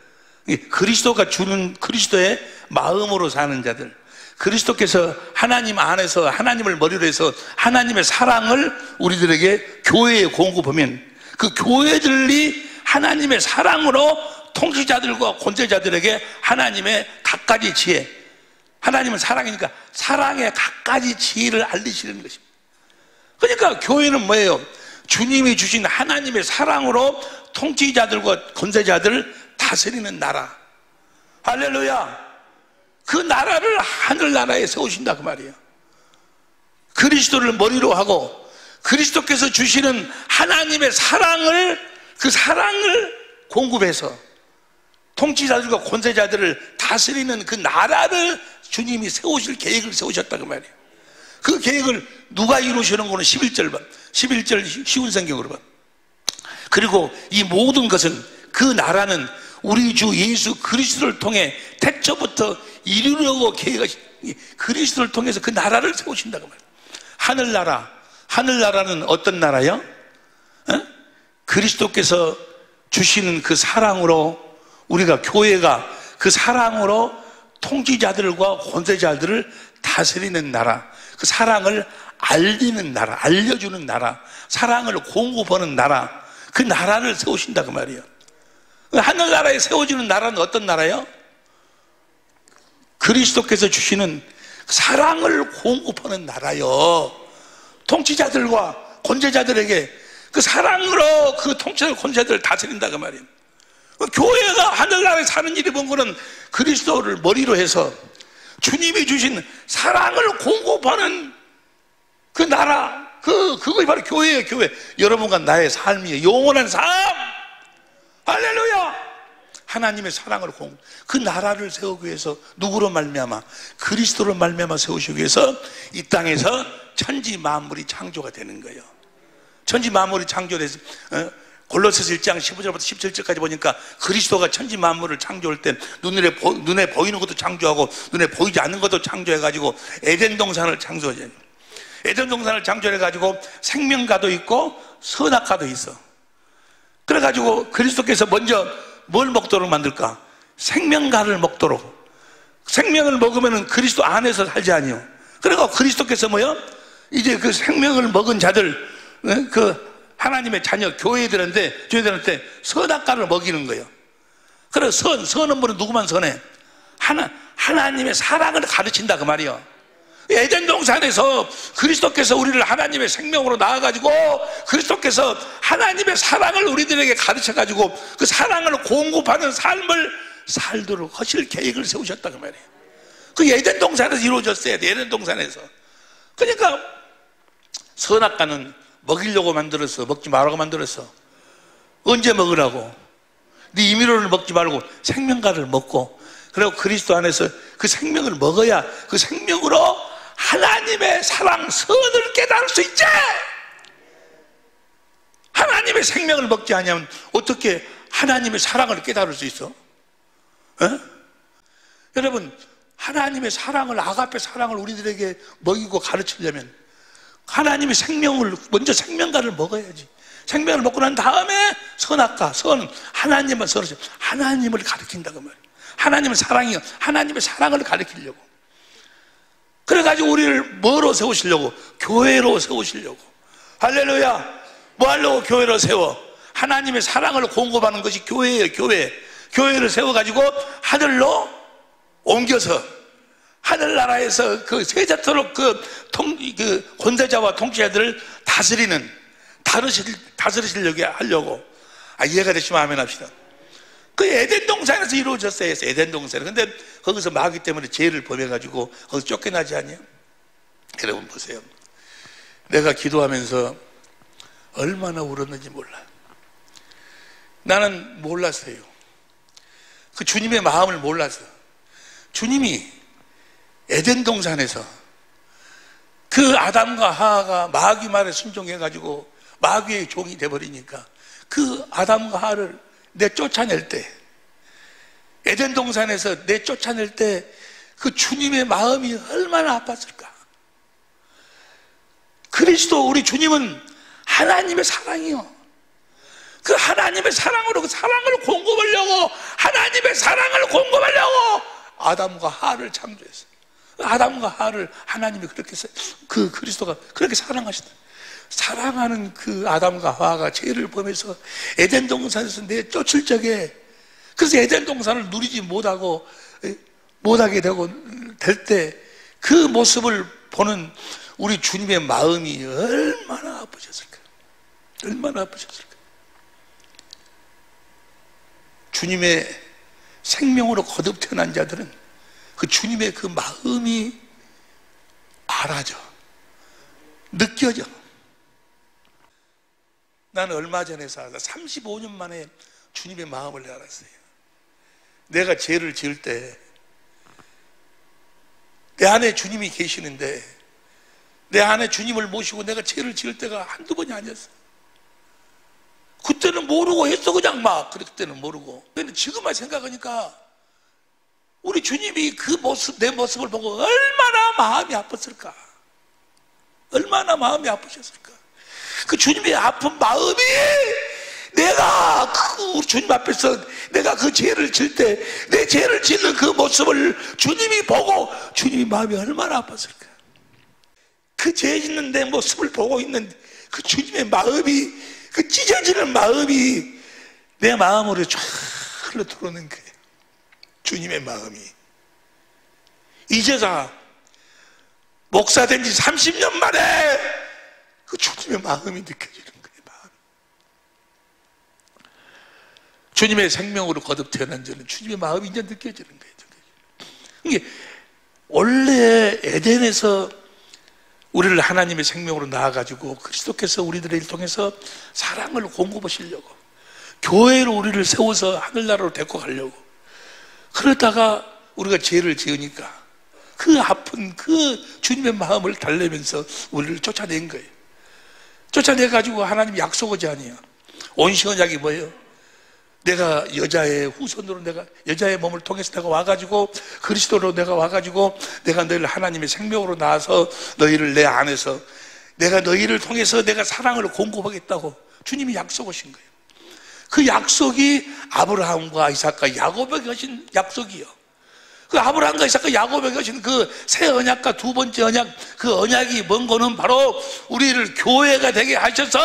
그리스도가 주는 그리스도의 마음으로 사는 자들, 그리스도께서 하나님 안에서 하나님을 머리로 해서 하나님의 사랑을 우리들에게 교회에 공급하면 그 교회들이 하나님의 사랑으로 통치자들과 권세자들에게 하나님의 갖가지 지혜, 하나님은 사랑이니까 사랑의 갖가지 지혜를 알리시는 것입니다. 그러니까 교회는 뭐예요? 주님이 주신 하나님의 사랑으로 통치자들과 권세자들을 다스리는 나라. 할렐루야. 그 나라를 하늘나라에 세우신다 그 말이에요. 그리스도를 머리로 하고 그리스도께서 주시는 하나님의 사랑을, 그 사랑을 공급해서 통치자들과 권세자들을 다스리는 그 나라를 주님이 세우실 계획을 세우셨다 그 말이에요. 그 계획을 누가 이루시는 거는 11절 봐. 11절 쉬운 성경으로 봐. 그리고 이 모든 것은, 그 나라는 우리 주 예수 그리스도를 통해 태초부터 이루려고 계획하신, 그리스도를 통해서 그 나라를 세우신다고 말이에요. 하늘나라는 어떤 나라요? 그리스도께서 주시는 그 사랑으로, 우리가 교회가 그 사랑으로 통치자들과 권세자들을 다스리는 나라, 그 사랑을 알리는 나라, 알려주는 나라, 사랑을 공급하는 나라, 그 나라를 세우신다 그 말이에요. 하늘나라에 세워지는 나라는 어떤 나라요? 그리스도께서 주시는 사랑을 공급하는 나라요. 통치자들과 권세자들에게 그 사랑으로 그 통치자들, 권세자들을 다스린다 그 말이에요. 교회가 하늘나라에 사는 일이 뭔 거는 그리스도를 머리로 해서 주님이 주신 사랑을 공급하는 그 나라, 그것이 바로 교회예요. 교회. 여러분과 나의 삶이에요. 영원한 삶. 할렐루야. 하나님의 사랑을 그 나라를 세우기 위해서 누구로 말미암아? 그리스도로 말미암아 세우시기 위해서 이 땅에서 천지 만물이 창조가 되는 거예요. 천지 만물이 창조돼서 골로새서 1장 15절부터 17절까지 보니까 그리스도가 천지 만물을 창조할 때 눈에 보이는 것도 창조하고 눈에 보이지 않는 것도 창조해가지고 에덴 동산을 창조해요. 에덴 동산을 창조해가지고 생명가도 있고 선악가도 있어. 그래가지고 그리스도께서 먼저 뭘 먹도록 만들까? 생명가를 먹도록. 생명을 먹으면 그리스도 안에서 살지 아니요. 그래서 그리스도께서 뭐요? 이제 그 생명을 먹은 자들, 그 하나님의 자녀 교회들한테 선악과를 먹이는 거예요. 그래서 선은 뭐는 누구만 선해? 하나님의 사랑을 가르친다 그 말이요. 에덴 동산에서 그리스도께서 우리를 하나님의 생명으로 낳아가지고 그리스도께서 하나님의 사랑을 우리들에게 가르쳐가지고 그 사랑을 공급하는 삶을 살도록 하실 계획을 세우셨다 그 말이에요. 그 에덴 동산에서 이루어졌어요. 에덴 동산에서. 그러니까 선악과는 먹이려고 만들었어. 먹지 말라고 만들었어. 언제 먹으라고? 네 임의로를 먹지 말고 생명과를 먹고, 그리고 그리스도 안에서 그 생명을 먹어야 그 생명으로 하나님의 사랑, 선을 깨달을 수 있지. 하나님의 생명을 먹지 않으면 어떻게 하나님의 사랑을 깨달을 수 있어? 여러분, 하나님의 사랑을, 아가페 사랑을 우리들에게 먹이고 가르치려면 하나님의 생명을, 먼저 생명과를 먹어야지. 생명을 먹고 난 다음에 선악과, 선은 하나님만 선을, 하나님을 가르친다고 말이에요. 하나님의 사랑이요. 하나님의 사랑을 가르치려고. 그래가지고 우리를 뭐로 세우시려고? 교회로 세우시려고. 할렐루야. 뭐 하려고 교회로 세워? 하나님의 사랑을 공급하는 것이 교회예요. 교회를 세워가지고 하늘로 옮겨서 하늘나라에서 그 세자토록 그 권세자와 통치자들을 다스리시려고 하려고. 이해가 되시면 아멘 합시다. 그 에덴 동산에서 이루어졌어요. 에덴 동산. 근데 거기서 마귀 때문에 죄를 범해가지고 거기서 쫓겨나지 않아요? 여러분 보세요. 내가 기도하면서 얼마나 울었는지 몰라요. 나는 몰랐어요. 그 주님의 마음을 몰랐어. 주님이 에덴 동산에서 그 아담과 하하가 마귀 말에 순종해가지고 마귀의 종이 돼버리니까 그 아담과 하하를 내쫓아낼 때, 에덴 동산에서 내쫓아낼 때 그 주님의 마음이 얼마나 아팠을까. 그리스도 우리 주님은 하나님의 사랑이요. 그 하나님의 사랑으로 그 사랑을 공급하려고, 하나님의 사랑을 공급하려고 아담과 하하를 창조했어요. 아담과 하하를 하나님이 그렇게, 그 그리스도가 그렇게 사랑하시다. 사랑하는 그 아담과 하와가 죄를 범해서 에덴 동산에서 내쫓을 적에, 그래서 에덴 동산을 누리지 못하게 될 때 그 모습을 보는 우리 주님의 마음이 얼마나 아프셨을까. 얼마나 아프셨을까. 주님의 생명으로 거듭 태어난 자들은 그 주님의 그 마음이 알아져, 느껴져. 나는 얼마 전에 35년 만에 주님의 마음을 알았어요. 내가 죄를 지을 때 내 안에 주님이 계시는데, 내 안에 주님을 모시고 내가 죄를 지을 때가 한두 번이 아니었어. 그때는 모르고 했어. 그냥 막 그때는 모르고. 근데 지금만 생각하니까 우리 주님이 그 모습, 내 모습을 보고 얼마나 마음이 아팠을까. 얼마나 마음이 아프셨을까. 그 주님의 아픈 마음이, 내가 우리 주님 앞에서 내가 그 죄를 질 때, 내 죄를 짓는 그 모습을 주님이 보고 주님이 마음이 얼마나 아팠을까. 그 죄 짓는 내 모습을 보고 있는 그 주님의 마음이, 그 찢어지는 마음이 내 마음으로 쫙 흘러 들어오는 거예요. 주님의 마음이. 이제자 목사 된 지 30년 만에 그 주님의 마음이 느껴지는 거예요. 주님의 생명으로 거듭 태어난 자는 주님의 마음이 이제 느껴지는 거예요. 이게 원래 에덴에서 우리를 하나님의 생명으로 낳아가지고 그리스도께서 우리들을 통해서 사랑을 공급하시려고, 교회로 우리를 세워서 하늘나라로 데리고 가려고, 그러다가 우리가 죄를 지으니까 그 아픈 그 주님의 마음을 달래면서 우리를 쫓아낸 거예요. 쫓아내가지고 하나님 약속하지 아니에요. 온시 언약이 뭐예요? 내가 여자의 후손으로 내가 여자의 몸을 통해서 내가 와가지고 그리스도로 내가 와가지고 내가 너희를 하나님의 생명으로 낳아서 너희를 내 안에서 내가 너희를 통해서 내가 사랑을 공급하겠다고 주님이 약속하신 거예요. 그 약속이 아브라함과 이삭과 야곱에게 하신 약속이요. 그 아브라함과 이삭과 야곱에게 하신 그 새 언약과 두 번째 언약, 그 언약이 뭔 거는 바로 우리를 교회가 되게 하셔서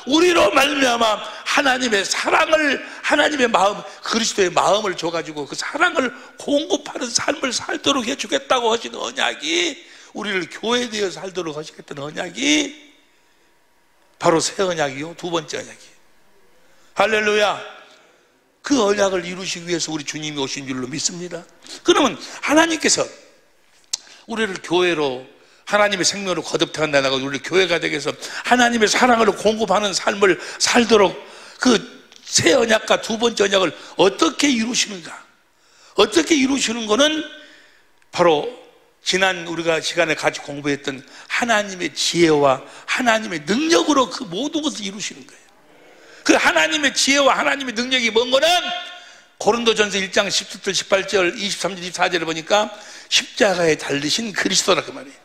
우리로 말미암아 하나님의 사랑을, 하나님의 마음, 그리스도의 마음을 줘가지고 그 사랑을 공급하는 삶을 살도록 해주겠다고 하신 언약이, 우리를 교회 되어 살도록 하시겠다는 언약이 바로 새 언약이요, 두 번째 언약이에요. 할렐루야. 그 언약을 이루시기 위해서 우리 주님이 오신 줄로 믿습니다. 그러면 하나님께서 우리를 교회로, 하나님의 생명으로 거듭한다고 우리를 교회가 되게 해서 하나님의 사랑을 공급하는 삶을 살도록 그 새 언약과 두 번째 언약을 어떻게 이루시는가? 어떻게 이루시는 거는 바로 지난 우리가 시간에 같이 공부했던 하나님의 지혜와 하나님의 능력으로 그 모든 것을 이루시는 거예요. 그 하나님의 지혜와 하나님의 능력이 뭔 거는 고린도전서 1장 17절 18절 23절 24절을 보니까 십자가에 달리신 그리스도라 그 말이에요.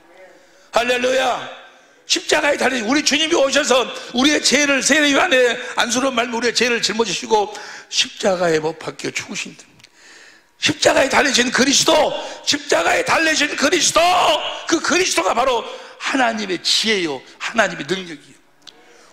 할렐루야. 십자가에 달리신 우리 주님이 오셔서 우리의 죄를, 세례 요한의 안수로운 말씀 우리의 죄를 짊어지시고 십자가에 못 박혀 죽으신 분, 십자가에 달리신 그리스도, 십자가에 달리신 그리스도, 그 그리스도가 바로 하나님의 지혜요, 하나님의 능력이요.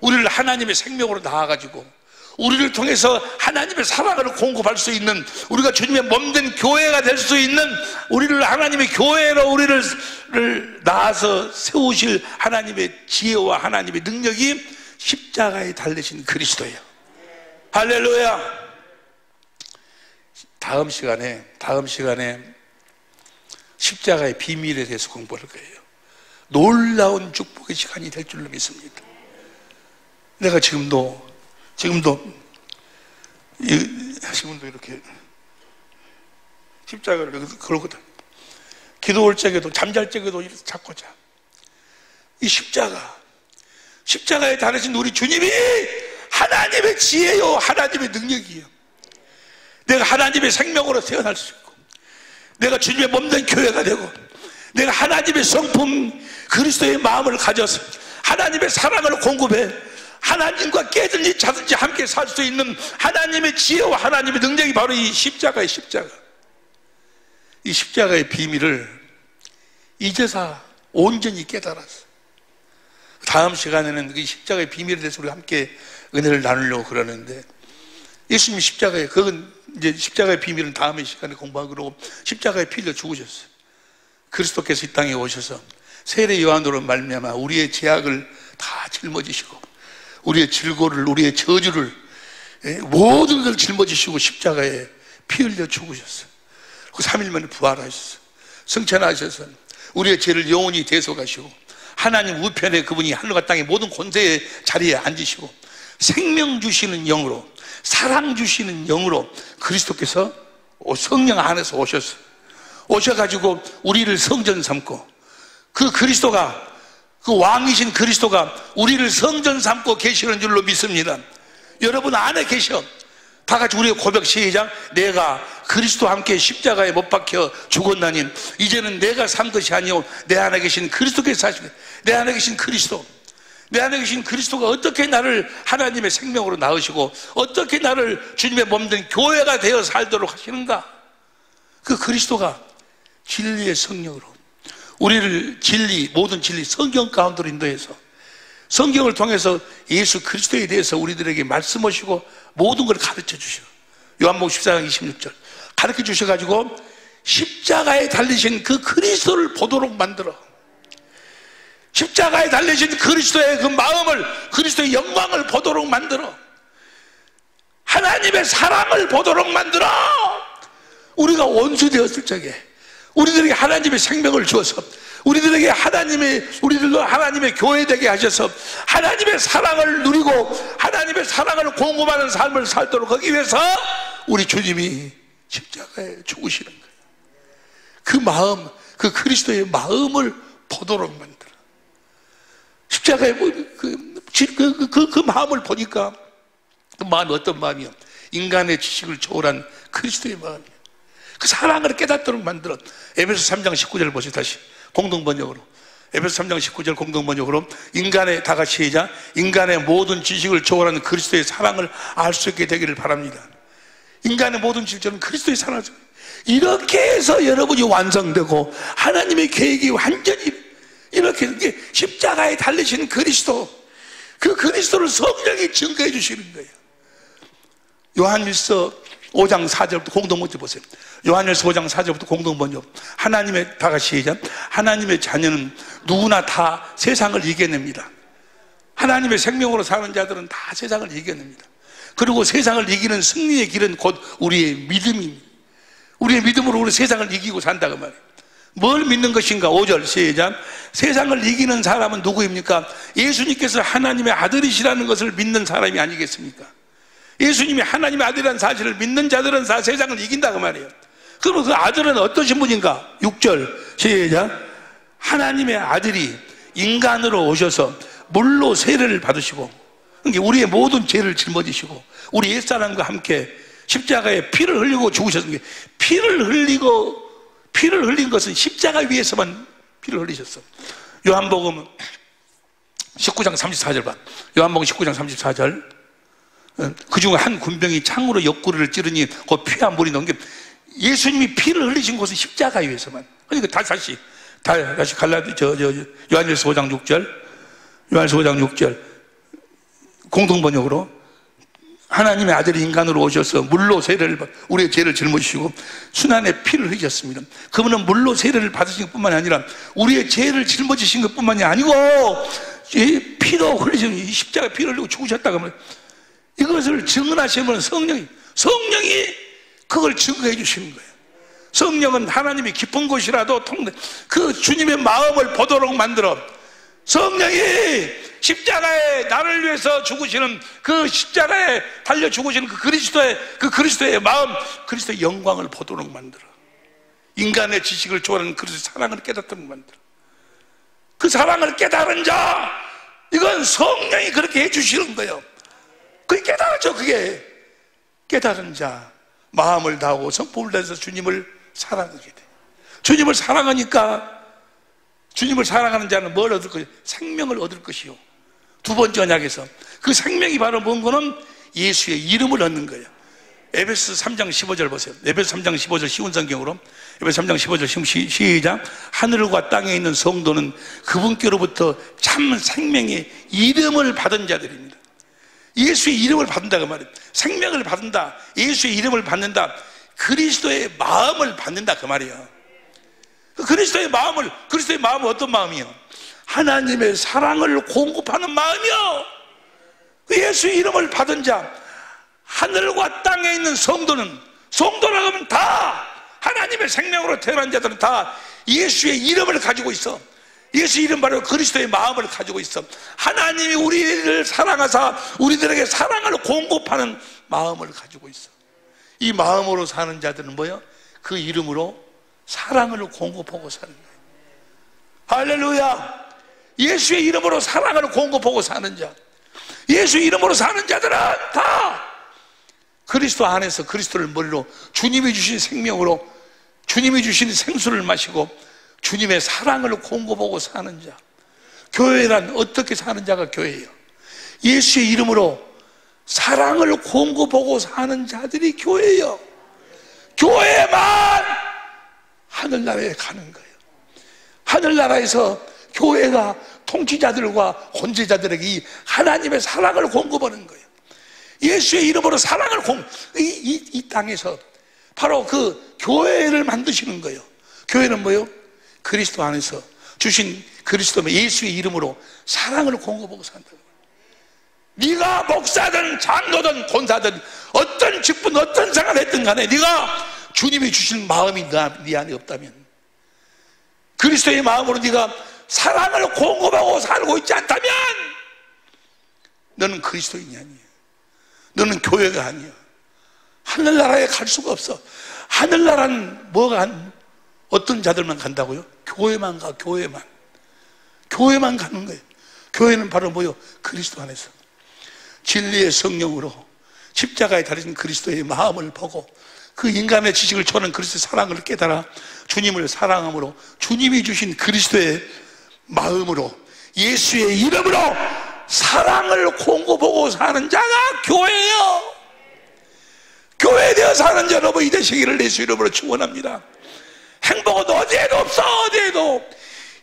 우리를 하나님의 생명으로 낳아가지고 우리를 통해서 하나님의 사랑을 공급할 수 있는, 우리가 주님의 몸된 교회가 될 수 있는, 우리를 하나님의 교회로 우리를 낳아서 세우실 하나님의 지혜와 하나님의 능력이 십자가에 달리신 그리스도예요. 할렐루야. 다음 시간에 십자가의 비밀에 대해서 공부할 거예요. 놀라운 축복의 시간이 될 줄로 믿습니다. 내가 지금도 이렇게 십자가를 걸거든. 기도할 적에도, 잠잘 적에도 이렇게 잡고 자. 이 십자가에 달하신 우리 주님이 하나님의 지혜요, 하나님의 능력이에요. 내가 하나님의 생명으로 태어날 수 있고, 내가 주님의 몸된 교회가 되고, 내가 하나님의 성품 그리스도의 마음을 가져서 하나님의 사랑을 공급해 하나님과 깨든지 자든지 함께 살 수 있는 하나님의 지혜와 하나님의 능력이 바로 이 십자가의 십자가. 이 십자가의 비밀을 이제서 온전히 깨달았어. 다음 시간에는 이 십자가의 비밀에 대해서 우리 함께 은혜를 나누려고 그러는데, 예수님이 십자가에, 그건 이제 십자가의 비밀은 다음에 시간에 공부하고, 십자가에 피 흘려 죽으셨어요. 그리스도께서 이 땅에 오셔서 세례 요한으로 말미암아 우리의 죄악을 다 짊어지시고 우리의 질고를, 우리의 저주를, 모든 걸 짊어지시고 십자가에 피 흘려 죽으셨어요. 그 3일 만에 부활하셨어요. 승천하셔서 우리의 죄를 영원히 대속하시고 하나님 우편에 그분이 하늘과 땅의 모든 권세의 자리에 앉으시고 생명 주시는 영으로, 사랑 주시는 영으로 그리스도께서 성령 안에서 오셨어요. 오셔가지고 우리를 성전 삼고, 그 그리스도가, 그 왕이신 그리스도가 우리를 성전 삼고 계시는 줄로 믿습니다. 여러분 안에 계셔. 다 같이 우리의 고백 시작. 내가 그리스도와 함께 십자가에 못 박혀 죽었나니 이제는 내가 산 것이 아니오 내 안에 계신 그리스도께서 사시네. 내 안에 계신 그리스도, 내 안에 계신 그리스도가 어떻게 나를 하나님의 생명으로 낳으시고 어떻게 나를 주님의 몸된 교회가 되어 살도록 하시는가. 그 그리스도가 진리의 성령으로 우리를 모든 진리 성경 가운데로 인도해서 성경을 통해서 예수 그리스도에 대해서 우리들에게 말씀하시고 모든 걸 가르쳐 주셔. 요한복음 14장 26절 가르쳐 주셔가지고 십자가에 달리신 그 그리스도를 보도록 만들어, 십자가에 달리신 그리스도의 그 마음을, 그리스도의 영광을 보도록 만들어, 하나님의 사랑을 보도록 만들어. 우리가 원수 되었을 적에 우리들에게 하나님의 생명을 주어서 우리들도 하나님의 교회 되게 하셔서 하나님의 사랑을 누리고 하나님의 사랑을 공급하는 삶을 살도록 하기 위해서 우리 주님이 십자가에 죽으시는 거예요. 그 마음, 그 그리스도의 마음을 보도록 만들어. 십자가에 그 마음을 보니까 그 마음이 어떤 마음이요? 인간의 지식을 초월한 그리스도의 마음이에요. 그 사랑을 깨닫도록 만들어. 에베소 3장 19절 보세요. 다시 공동번역으로. 에베소 3장 19절 공동번역으로 인간의, 다 같이 시작. 인간의 모든 지식을 초월하는 그리스도의 사랑을 알 수 있게 되기를 바랍니다. 인간의 모든 지식은 그리스도의 사랑을, 이렇게 해서 여러분이 완성되고 하나님의 계획이 완전히 이렇게 십자가에 달리신 그리스도, 그 그리스도를 성령이 증거해 주시는 거예요. 요한일서 5장 4절부터 공동번역 보세요. 요한일서 5장 4절부터 공동번역. 하나님의, 다 같이 시작. 하나님의 자녀는 누구나 다 세상을 이겨냅니다. 하나님의 생명으로 사는 자들은 다 세상을 이겨냅니다. 그리고 세상을 이기는 승리의 길은 곧 우리의 믿음입니다. 우리의 믿음으로 우리 세상을 이기고 산다고 말이에요. 뭘 믿는 것인가? 5절 시작. 세상을 이기는 사람은 누구입니까? 예수님께서 하나님의 아들이시라는 것을 믿는 사람이 아니겠습니까? 예수님이 하나님의 아들이라는 사실을 믿는 자들은 다 세상을 이긴다고 말이에요. 그럼 그 아들은 어떠신 분인가? 6절 시작. 하나님의 아들이 인간으로 오셔서 물로 세례를 받으시고, 그러니까 우리의 모든 죄를 짊어지시고 우리 옛사람과 함께 십자가에 피를 흘리고 죽으셨습니다. 피를 흘린 것은 십자가 위에서만 피를 흘리셨어. 요한복음 19장 34절 봐. 요한복음 19장 34절. 그 중에 한 군병이 창으로 옆구리를 찌르니 그 피와 물이 넘겨. 예수님이 피를 흘리신 곳은 십자가 위에서만. 그러니까 다시 요한일서 5장 6절. 요한일서 5장 6절. 공동번역으로 하나님의 아들이 인간으로 오셔서 물로 세례를 우리의 죄를 짊어지시고 순환의 피를 흘리셨습니다. 그분은 물로 세례를 받으신 것뿐만이 아니라 우리의 죄를 짊어지신 것뿐만이 아니고 피도 흘리신, 십자가 피를 흘리고 죽으셨다고 하면 이것을 증언하시면 성령이 그걸 증거해 주시는 거예요. 성령은 하나님이 깊은 곳이라도 그 주님의 마음을 보도록 만들어. 성령이 십자가에 나를 위해서 죽으시는 그 십자가에 달려 죽으시는 그 그리스도의 마음, 그리스도의 영광을 보도록 만들어. 인간의 지식을 초월하는 그리스도의 사랑을 깨닫도록 만들어. 그 사랑을 깨달은 자, 이건 성령이 그렇게 해주시는 거예요. 그게 깨달았죠. 그게 깨달은 자, 마음을 다하고 성품을 다해서 주님을 사랑하게 돼. 주님을 사랑하니까, 주님을 사랑하는 자는 뭘 얻을 것이요? 생명을 얻을 것이요. 두 번째 언약에서 그 생명이 바로 뭔가는 예수의 이름을 얻는 거예요. 에베소 3장 15절 보세요. 에베소 3장 15절 쉬운 성경으로. 에베소 3장 15절 시작. 하늘과 땅에 있는 성도는 그분께로부터 참 생명의 이름을 받은 자들입니다. 예수의 이름을 받는다고 말이에요. 생명을 받는다, 예수의 이름을 받는다, 그리스도의 마음을 받는다 그 말이에요. 그리스도의 마음은 어떤 마음이요? 하나님의 사랑을 공급하는 마음이요. 예수의 이름을 받은 자, 하늘과 땅에 있는 성도라고 하면 다 하나님의 생명으로 태어난 자들은 다 예수의 이름을 가지고 있어. 예수 이름 바로 그리스도의 마음을 가지고 있어. 하나님이 우리를 사랑하사 우리들에게 사랑을 공급하는 마음을 가지고 있어. 이 마음으로 사는 자들은 뭐예요? 그 이름으로 사랑을 공급하고 사는 거예요. 할렐루야. 예수의 이름으로 사랑을 공급하고 사는 자, 예수의 이름으로 사는 자들은 다 그리스도 안에서 그리스도를 머리로 주님이 주신 생명으로 주님이 주신 생수를 마시고 주님의 사랑을 공급하고 사는 자. 교회란 어떻게 사는 자가 교회예요? 예수의 이름으로 사랑을 공급하고 사는 자들이 교회예요. 교회만 하늘나라에 가는 거예요. 하늘나라에서 교회가 통치자들과 권세자들에게 이 하나님의 사랑을 공급하는 거예요. 예수의 이름으로 사랑을 이 땅에서 바로 그 교회를 만드시는 거예요. 교회는 뭐예요? 그리스도 안에서 주신 그리스도 예수의 이름으로 사랑을 공급하고 산다. 네가 목사든 장로든 권사든 어떤 직분 어떤 상을 했든 간에 네가 주님이 주신 마음이 네 안에 없다면, 그리스도의 마음으로 네가 사랑을 공급하고 살고 있지 않다면 너는 그리스도인이 아니야. 너는 교회가 아니야. 하늘나라에 갈 수가 없어. 하늘나라는 어떤 자들만 간다고요? 교회만 가. 교회만 가는 거예요. 교회는 바로 뭐요? 그리스도 안에서 진리의 성령으로 십자가에 달리신 그리스도의 마음을 보고 그 인간의 지식을 초월한 그리스도의 사랑을 깨달아 주님을 사랑함으로 주님이 주신 그리스도의 마음으로 예수의 이름으로 사랑을 공고보고 사는 자가 교회예요. 교회 되어 사는 여러분 이 되시기를 예수 이름으로 축원합니다. 행복은 어디에도 없어. 어디에도,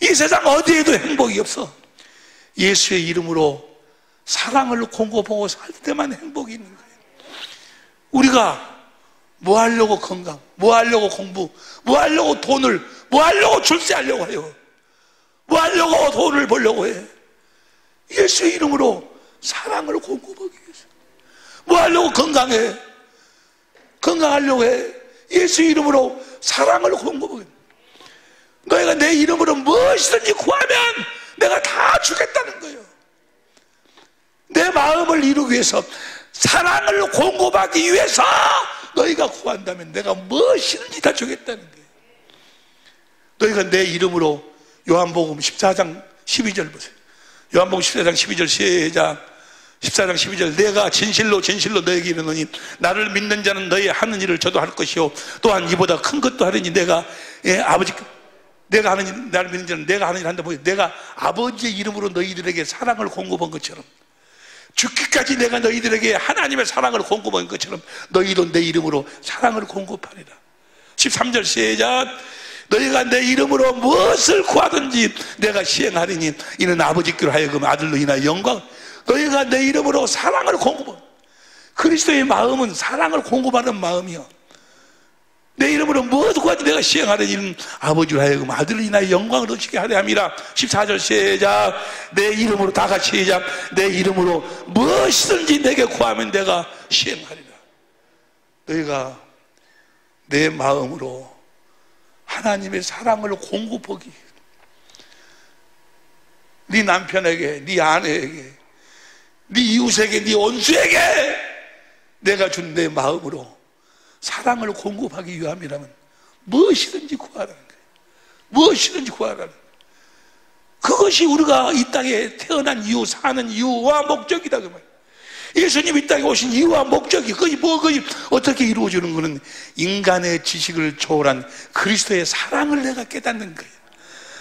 이 세상 어디에도 행복이 없어. 예수의 이름으로 사랑을 공고보고 살 때만 행복이 있는 거예요. 우리가 뭐 하려고 건강, 뭐 하려고 공부, 뭐 하려고 돈을, 뭐 하려고 출세하려고 해요. 뭐 하려고 돈을 벌려고 해. 예수의 이름으로 사랑을 공고하기 위해서. 뭐 하려고 건강해. 건강하려고 해. 예수의 이름으로 사랑을 공고하기. 너희가 내 이름으로 무엇이든지 구하면 내가 다 주겠다는 거예요. 내 마음을 이루기 위해서, 사랑을 공고하기 위해서 너희가 구한다면 내가 무엇이든지 다 주겠다는 거예요. 너희가 내 이름으로, 요한복음 14장 12절 보세요. 요한복음 14장 12절 시작. 14장 12절 내가 진실로 진실로 너에게 이르노니 나를 믿는 자는 너희 하는 일을 저도 할 것이요 또한 이보다 큰 것도 하리니 내가 아버지 내가 하는 일, 나를 믿는 자는 내가 하는 일 한다. 내가 아버지의 이름으로 너희들에게 사랑을 공급한 것처럼, 죽기까지 내가 너희들에게 하나님의 사랑을 공급한 것처럼 너희도 내 이름으로 사랑을 공급하리라. 13절 시작. 너희가 내 이름으로 무엇을 구하든지 내가 시행하리니 이는 아버지께로 하여금 아들로 인하여 영광. 너희가 내 이름으로 사랑을 공급한, 그리스도의 마음은 사랑을 공급하는 마음이요. 내 이름으로 무엇을 구하든지 내가 시행하리니 이는 아버지로 하여금 아들로 인하여 영광을 얻게 하려 함이라. 14절 시작. 내 이름으로, 다 같이 시작. 내 이름으로 무엇이든지 내게 구하면 내가 시행하리라. 너희가 내 마음으로 하나님의 사랑을 공급하기, 네 남편에게, 네 아내에게, 네 이웃에게, 네 원수에게 내가 준 내 마음으로 사랑을 공급하기 위함이라면 무엇이든지 구하라는 거예요. 무엇이든지 구하라는 거예요. 그것이 우리가 이 땅에 태어난 이유, 사는 이유와 목적이다 그 말이에요. 예수님이 이 땅에 오신 이유와 목적이, 그것이 어떻게 이루어지는 것은 인간의 지식을 초월한 그리스도의 사랑을 내가 깨닫는 거예요.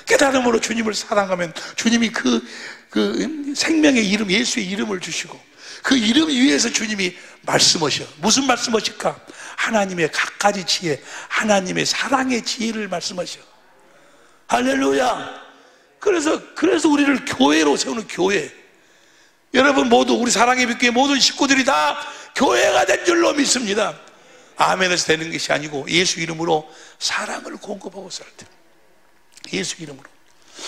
깨달음으로 주님을 사랑하면 주님이 그 생명의 이름, 예수의 이름을 주시고 그 이름 위에서 주님이 말씀하셔. 무슨 말씀하실까? 하나님의 갖가지 지혜, 하나님의 사랑의 지혜를 말씀하셔. 할렐루야. 그래서 우리를 교회로 세우는 교회. 여러분 모두, 우리 사랑의 빛교회 모든 식구들이 다 교회가 된 줄로 믿습니다. 아멘에서 되는 것이 아니고 예수 이름으로 사랑을 공급하고 살 때, 예수 이름으로.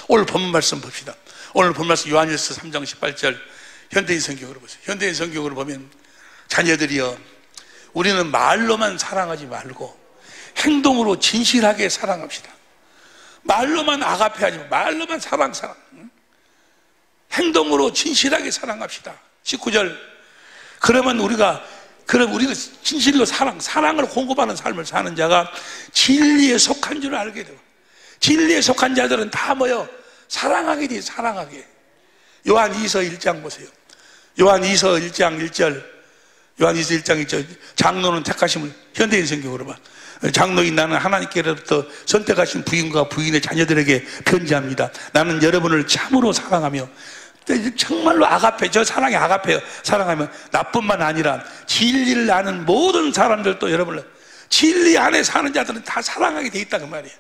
오늘 본문 말씀 봅시다. 오늘 본문 말씀 요한일서 3장 18절 현대인 성경으로 보세요. 현대인 성경으로 보면, 자녀들이여 우리는 말로만 사랑하지 말고 행동으로 진실하게 사랑합시다. 말로만 아가페하지 말고 말로만 사랑. 행동으로 진실하게 사랑합시다. 19절. 그럼 우리가 진실로 사랑을 공급하는 삶을 사는 자가 진리에 속한 줄 알게 되고, 진리에 속한 자들은 다 뭐요? 사랑하게 돼. 사랑하게. 요한 2서 1장 보세요. 요한 2서 1장 1절. 요한 2서 1장 1절. 장로는 택하심을, 현대인 성경으로 봐. 장로인 나는 하나님께로부터 선택하신 부인과 부인의 자녀들에게 편지합니다. 나는 여러분을 참으로 사랑하며, 정말로 아가페, 저 사랑이 아가페요. 사랑하면 나뿐만 아니라 진리를 아는 모든 사람들도 여러분을, 진리 안에 사는 자들은 다 사랑하게 돼 있다 그 말이에요.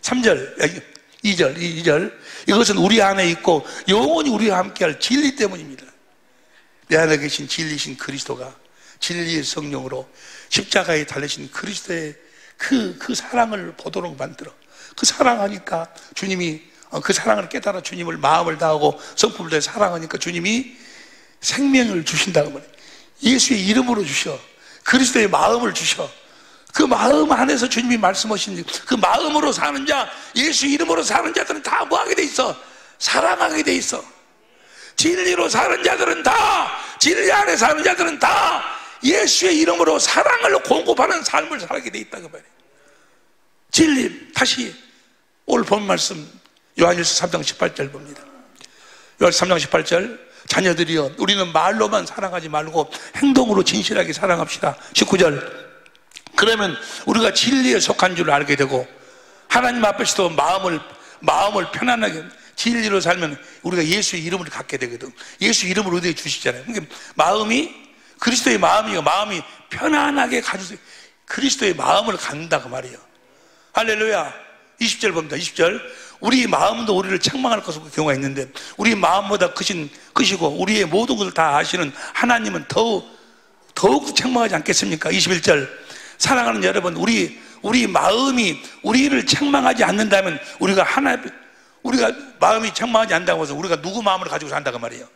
3절, 2절. 이것은 우리 안에 있고 영원히 우리와 함께할 진리 때문입니다. 내 안에 계신 진리신 그리스도가 진리의 성령으로 십자가에 달리신 그리스도의 그 사랑을 보도록 만들어. 그 사랑하니까 주님이, 그 사랑을 깨달아 주님을 마음을 다하고 성품을 다해 사랑하니까 주님이 생명을 주신다고 말해요. 예수의 이름으로 주셔. 그리스도의 마음을 주셔. 그 마음 안에서 주님이 말씀하신 그 마음으로 사는 자, 예수 이름으로 사는 자들은 다 뭐하게 돼 있어? 사랑하게 돼 있어. 진리로 사는 자들은 다, 진리 안에 사는 자들은 다 예수의 이름으로 사랑을 공급하는 삶을 살게 돼 있다 그 말이에요. 진리. 다시 오늘 본 말씀 요한일서 3장 18절 봅니다. 요한일서 3장 18절. 자녀들이여, 우리는 말로만 사랑하지 말고 행동으로 진실하게 사랑합시다. 19절. 그러면 우리가 진리에 속한 줄 알게 되고 하나님 앞에서도 마음을 편안하게 진리로 살면 우리가 예수의 이름을 갖게 되거든. 예수 이름을 우리에게 주시잖아요. 그러니까 마음이 그리스도의 마음이 편안하게 가지고 그리스도의 마음을 갖는다 그 말이에요. 할렐루야. 20절 봅니다. 20절. 우리 마음도 우리를 책망할 경우가 있는데 우리 마음보다 크시고 우리의 모든 것을 다 아시는 하나님은 더욱 책망하지 않겠습니까? 21절. 사랑하는 여러분, 우리 마음이 우리를 책망하지 않는다면 우리가 마음이 책망하지 않는다고 해서 우리가 누구 마음을 가지고 산다고 말이에요.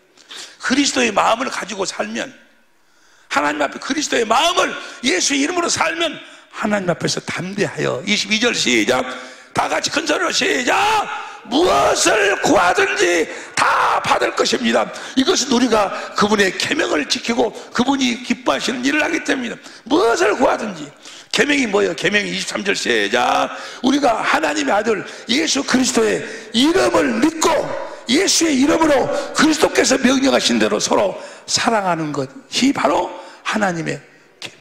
그리스도의 마음을 가지고 살면, 하나님 앞에 그리스도의 마음을 예수의 이름으로 살면 하나님 앞에서 담대하여. 22절 시작. 다 같이 큰 소리로 시작. 무엇을 구하든지 다 받을 것입니다. 이것은 우리가 그분의 계명을 지키고 그분이 기뻐하시는 일을 하기 때문입니다. 무엇을 구하든지. 계명이 뭐예요? 계명이 23절 시작. 우리가 하나님의 아들 예수 그리스도의 이름을 믿고 예수의 이름으로 그리스도께서 명령하신 대로 서로 사랑하는 것이 바로 하나님의 계명.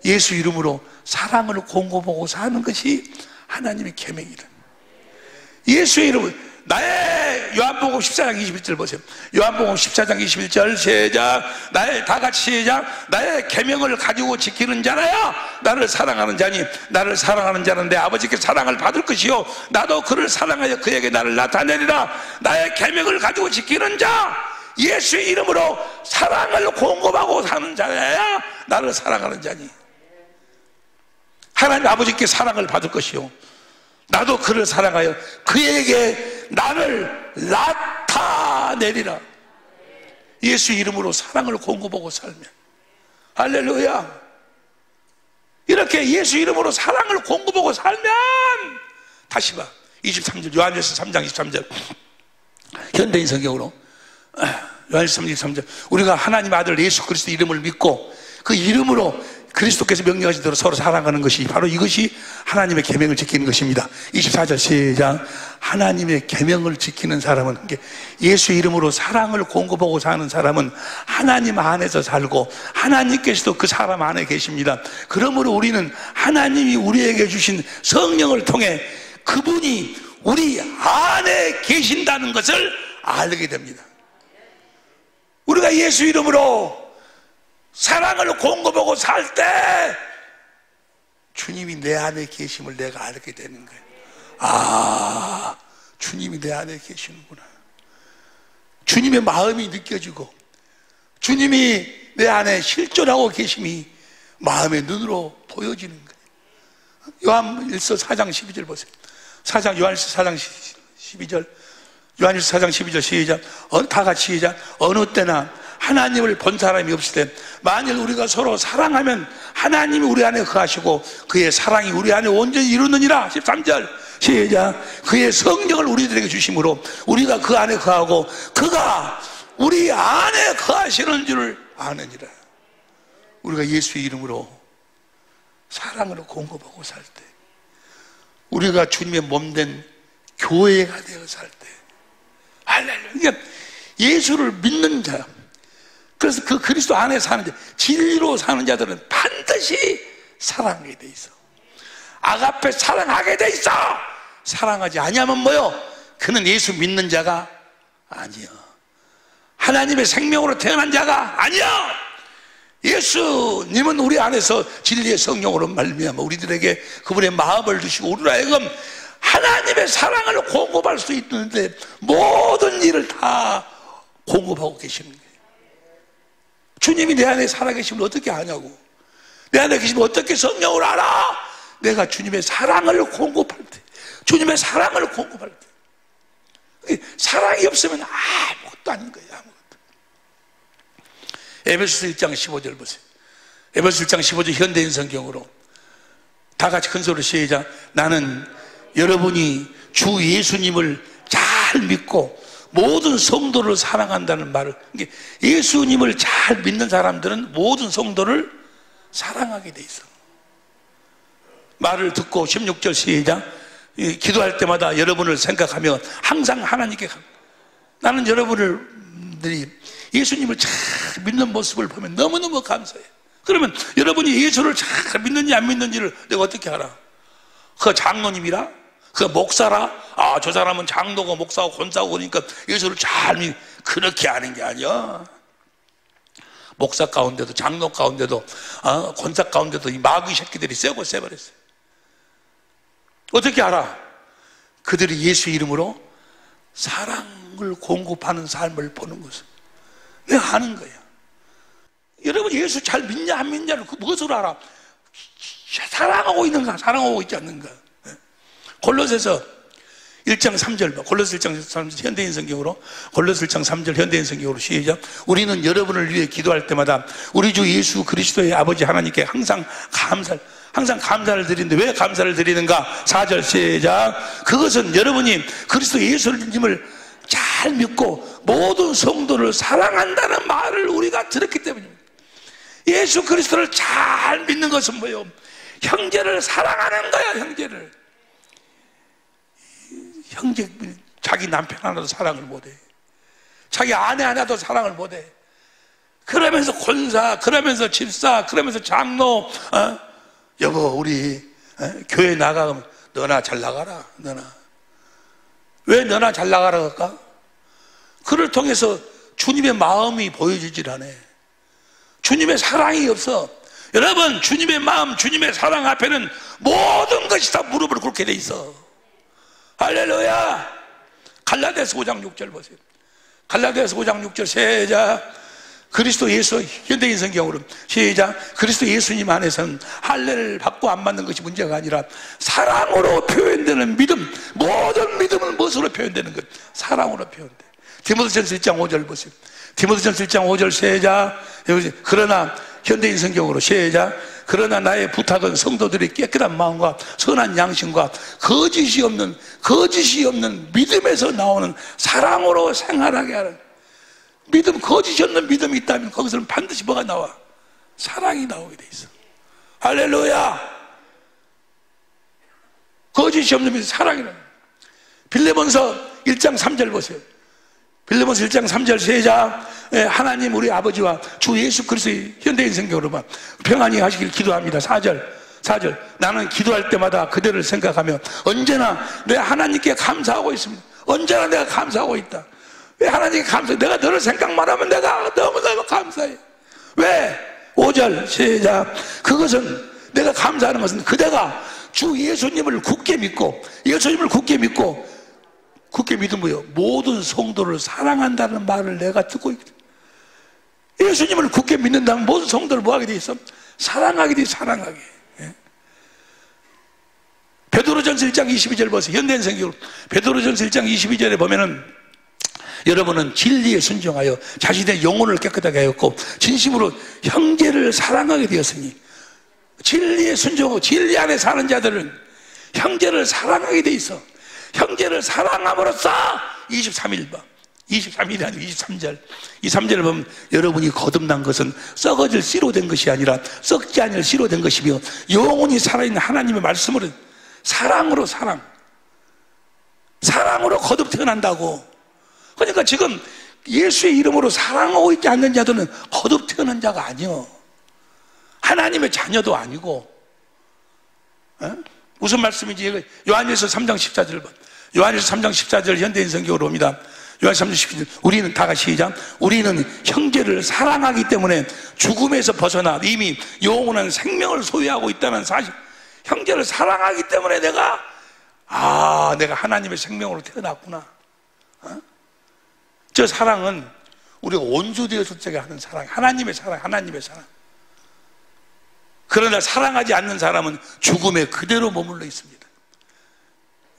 예수 이름으로 사랑을 공고보고 사는 것이 하나님의 계명이다. 예수의 이름을 나의 요한복음 14장 21절 보세요. 요한복음 14장 21절 시작. 다 같이 시작. 나의 계명을 가지고 지키는 자라야 나를 사랑하는 자니 나를 사랑하는 자는 내 아버지께 사랑을 받을 것이요 나도 그를 사랑하여 그에게 나를 나타내리라. 나의 계명을 가지고 지키는 자, 예수의 이름으로 사랑을 공급하고 사는 자라야 나를 사랑하는 자니 하나님 아버지께 사랑을 받을 것이요 나도 그를 사랑하여 그에게 나를 나타내리라. 예수 이름으로 사랑을 공급하고 살면, 할렐루야. 이렇게 예수 이름으로 사랑을 공급하고 살면, 다시 봐. 23절, 요한일서 3장 23절. 현대인 성경으로. 요한일서 3장 23절. 우리가 하나님 아들 예수 그리스도 이름을 믿고 그 이름으로 그리스도께서 명령하신 대로 서로 사랑하는 것이 바로 이것이 하나님의 계명을 지키는 것입니다. 24절 시작. 하나님의 계명을 지키는 사람은, 예수의 이름으로 사랑을 공급하고 사는 사람은 하나님 안에서 살고 하나님께서도 그 사람 안에 계십니다. 그러므로 우리는 하나님이 우리에게 주신 성령을 통해 그분이 우리 안에 계신다는 것을 알게 됩니다. 우리가 예수 이름으로 사랑을 공급하고 살 때 주님이 내 안에 계심을 내가 알게 되는 거예요. 아, 주님이 내 안에 계시는구나. 주님의 마음이 느껴지고 주님이 내 안에 실존하고 계심이 마음의 눈으로 보여지는 거예요. 요한일서 4장 12절 보세요. 요한일서 4장 12절. 요한일서 4장 12절 시작. 다 같이 시작. 어느 때나 하나님을 본 사람이 없을 때 만일 우리가 서로 사랑하면 하나님이 우리 안에 거하시고 그의 사랑이 우리 안에 온전히 이루느니라. 13절 시작. 그의 성령을 우리들에게 주심으로 우리가 그 안에 거하고 그가 우리 안에 거하시는 줄을 아느니라. 우리가 예수의 이름으로 사랑으로 공급하고 살 때, 우리가 주님의 몸된 교회가 되어 살 때, 할렐루야. 그러니까 예수를 믿는 자, 그래서 그 그리스도 안에 사는 자, 진리로 사는 자들은 반드시 사랑하게 돼 있어. 아가페 사랑하게 돼 있어. 사랑하지 아니하면 뭐요? 그는 예수 믿는 자가 아니야. 하나님의 생명으로 태어난 자가 아니야. 예수님은 우리 안에서 진리의 성령으로 말미암아 우리들에게 그분의 마음을 주시고 우리로 하여금 하나님의 사랑을 공급할 수 있는데 모든 일을 다 공급하고 계시는 거예요. 주님이 내 안에 살아계시면 어떻게 아냐고. 내 안에 계시면 어떻게 성령을 알아? 내가 주님의 사랑을 공급할 때, 주님의 사랑을 공급할 때. 사랑이 없으면 아무것도 아닌 거예요. 아무것도. 에베소서 1장 15절 보세요. 에베소서 1장 15절 현대인 성경으로 다 같이 큰 소리로 시작. 나는 여러분이 주 예수님을 잘 믿고 모든 성도를 사랑한다는 말을, 예수님을 잘 믿는 사람들은 모든 성도를 사랑하게 돼 있어. 말을 듣고 16절 시작. 기도할 때마다 여러분을 생각하며 항상 하나님께, 나는 여러분을 분들이 예수님을 잘 믿는 모습을 보면 너무너무 감사해요. 그러면 여러분이 예수를 잘 믿는지 안 믿는지를 내가 어떻게 알아? 그 장로님이라? 그 목사라? 아, 저 사람은 장로고 목사고 권사고 그러니까 예수를 잘 믿. 그렇게 아는 게 아니야. 목사 가운데도 장로 가운데도 권사 가운데도 이 마귀 새끼들이 세고 세버렸어요. 어떻게 알아? 그들이 예수 이름으로 사랑을 공급하는 삶을 보는 것을 내가 아는 거야. 여러분 예수 잘 믿냐 안 믿냐를 그 무엇으로 알아? 사랑하고 있는가 사랑하고 있지 않는가. 골로새서 1장 3절 골로새 1장 3절 현대인 성경으로 골로새 1장 3절 현대인 성경으로 시작. 우리는 여러분을 위해 기도할 때마다 우리 주 예수 그리스도의 아버지 하나님께 항상 감사를 드리는데 왜 감사를 드리는가? 4절 시작. 그것은 여러분이 그리스도 예수님을 잘 믿고 모든 성도를 사랑한다는 말을 우리가 들었기 때문입니다. 예수 그리스도를 잘 믿는 것은 뭐예요? 형제를 사랑하는 거야. 형제 자기 남편 하나도 사랑을 못해. 자기 아내 하나도 사랑을 못해. 그러면서 권사, 그러면서 집사, 그러면서 장로, 여보 우리 교회 나가면 너나 잘 나가라. 왜 너나 잘 나가라 할까? 그를 통해서 주님의 마음이 보여지질 않아. 주님의 사랑이 없어. 여러분 주님의 마음, 주님의 사랑 앞에는 모든 것이 다 무릎을 꿇게 돼 있어. 할렐루야. 갈라디아서 5장 6절 보세요. 갈라디아서 5장 6절 시작. 그리스도 예수 현대인 성경으로 시작. 그리스도 예수님 안에서는 할례를 받고 안 받는 것이 문제가 아니라 사랑으로 표현되는 믿음, 모든 믿음은 무엇으로 표현되는 것? 사랑으로 표현돼. 디모데전서 1장 5절 보세요. 디모데전서 1장 5절 시작. 그러나 현대인 성경으로 시작. 그러나 나의 부탁은 성도들이 깨끗한 마음과 선한 양심과 거짓이 없는 믿음에서 나오는 사랑으로 생활하게 하는. 믿음, 거짓이 없는 믿음이 있다면 거기서는 반드시 뭐가 나와? 사랑이 나오게 돼 있어. 할렐루야. 거짓이 없는 믿음, 사랑이라는. 빌레몬서 1장 3절 보세요. 빌레몬서 1장 3절 시작. 하나님 우리 아버지와 주 예수 그리스도의 현대인 성경으로만 평안히 하시길 기도합니다. 4절 나는 기도할 때마다 그대를 생각하며 언제나 내 하나님께 감사하고 있습니다. 언제나 내가 감사하고 있다. 왜 하나님께 감사해? 내가 너를 생각만 하면 내가 너무너무 감사해. 왜? 5절 시작. 그것은 내가 감사하는 것은 그대가 주 예수님을 굳게 믿고 굳게 믿은 거예요. 모든 성도를 사랑한다는 말을 내가 듣고 있거든. 예수님을 굳게 믿는다면 모든 성도를 뭐하게 돼 있어? 사랑하게 돼. 사랑하게. 베드로전서 1장 22절 보세요. 현대인 성경으로 베드로전서 1장 22절에 보면은 여러분은 진리에 순종하여 자신의 영혼을 깨끗하게 하였고 진심으로 형제를 사랑하게 되었으니. 진리에 순종하고 진리 안에 사는 자들은 형제를 사랑하게 돼 있어. 형제를 사랑함으로써 23일이 아니고 23절. 이 3절을 보면 여러분이 거듭난 것은 썩어질 씨로 된 것이 아니라 썩지 않을 씨로 된 것이며 영원히 살아있는 하나님의 말씀으로 사랑으로 거듭 태어난다고. 그러니까 지금 예수의 이름으로 사랑하고 있지 않는 자들은 거듭 태어난 자가 아니요. 하나님의 자녀도 아니고. 무슨 말씀인지 요한일서 3장 14절을 봐. 요한일서 3장 14절 현대인 성경으로 옵니다. 요한일서 3장 14절. 우리는 다 같이 시작. 우리는 형제를 사랑하기 때문에 죽음에서 벗어나 이미 영원한 생명을 소유하고 있다는 사실. 형제를 사랑하기 때문에 내가 하나님의 생명으로 태어났구나. 저 사랑은 우리가 온수되었을 적에 하는 사랑, 하나님의 사랑. 그러나 사랑하지 않는 사람은 죽음에 그대로 머물러 있습니다.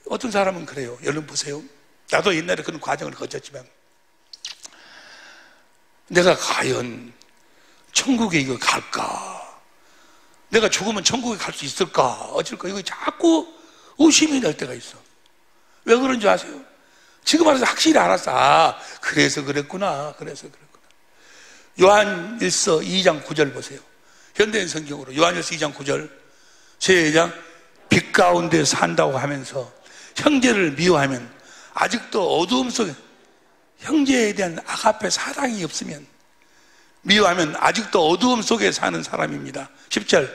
어떤 사람은 그래요. 여러분 보세요. 나도 옛날에 그런 과정을 거쳤지만 내가 과연 천국에 이거 갈까? 내가 죽으면 천국에 갈 수 있을까? 어쩔까? 이거 자꾸 의심이 날 때가 있어. 왜 그런지 아세요? 지금 알아서 확실히 알았어. 그래서 그랬구나. 요한일서 2장 9절 보세요. 현대인 성경으로 요한일서 2장 9절 시작. 빛 가운데 산다고 하면서 형제를 미워하면 아직도 어두움 속에 형제에 대한 아가페 사랑이 없으면, 미워하면 아직도 어두움 속에 사는 사람입니다. 10절,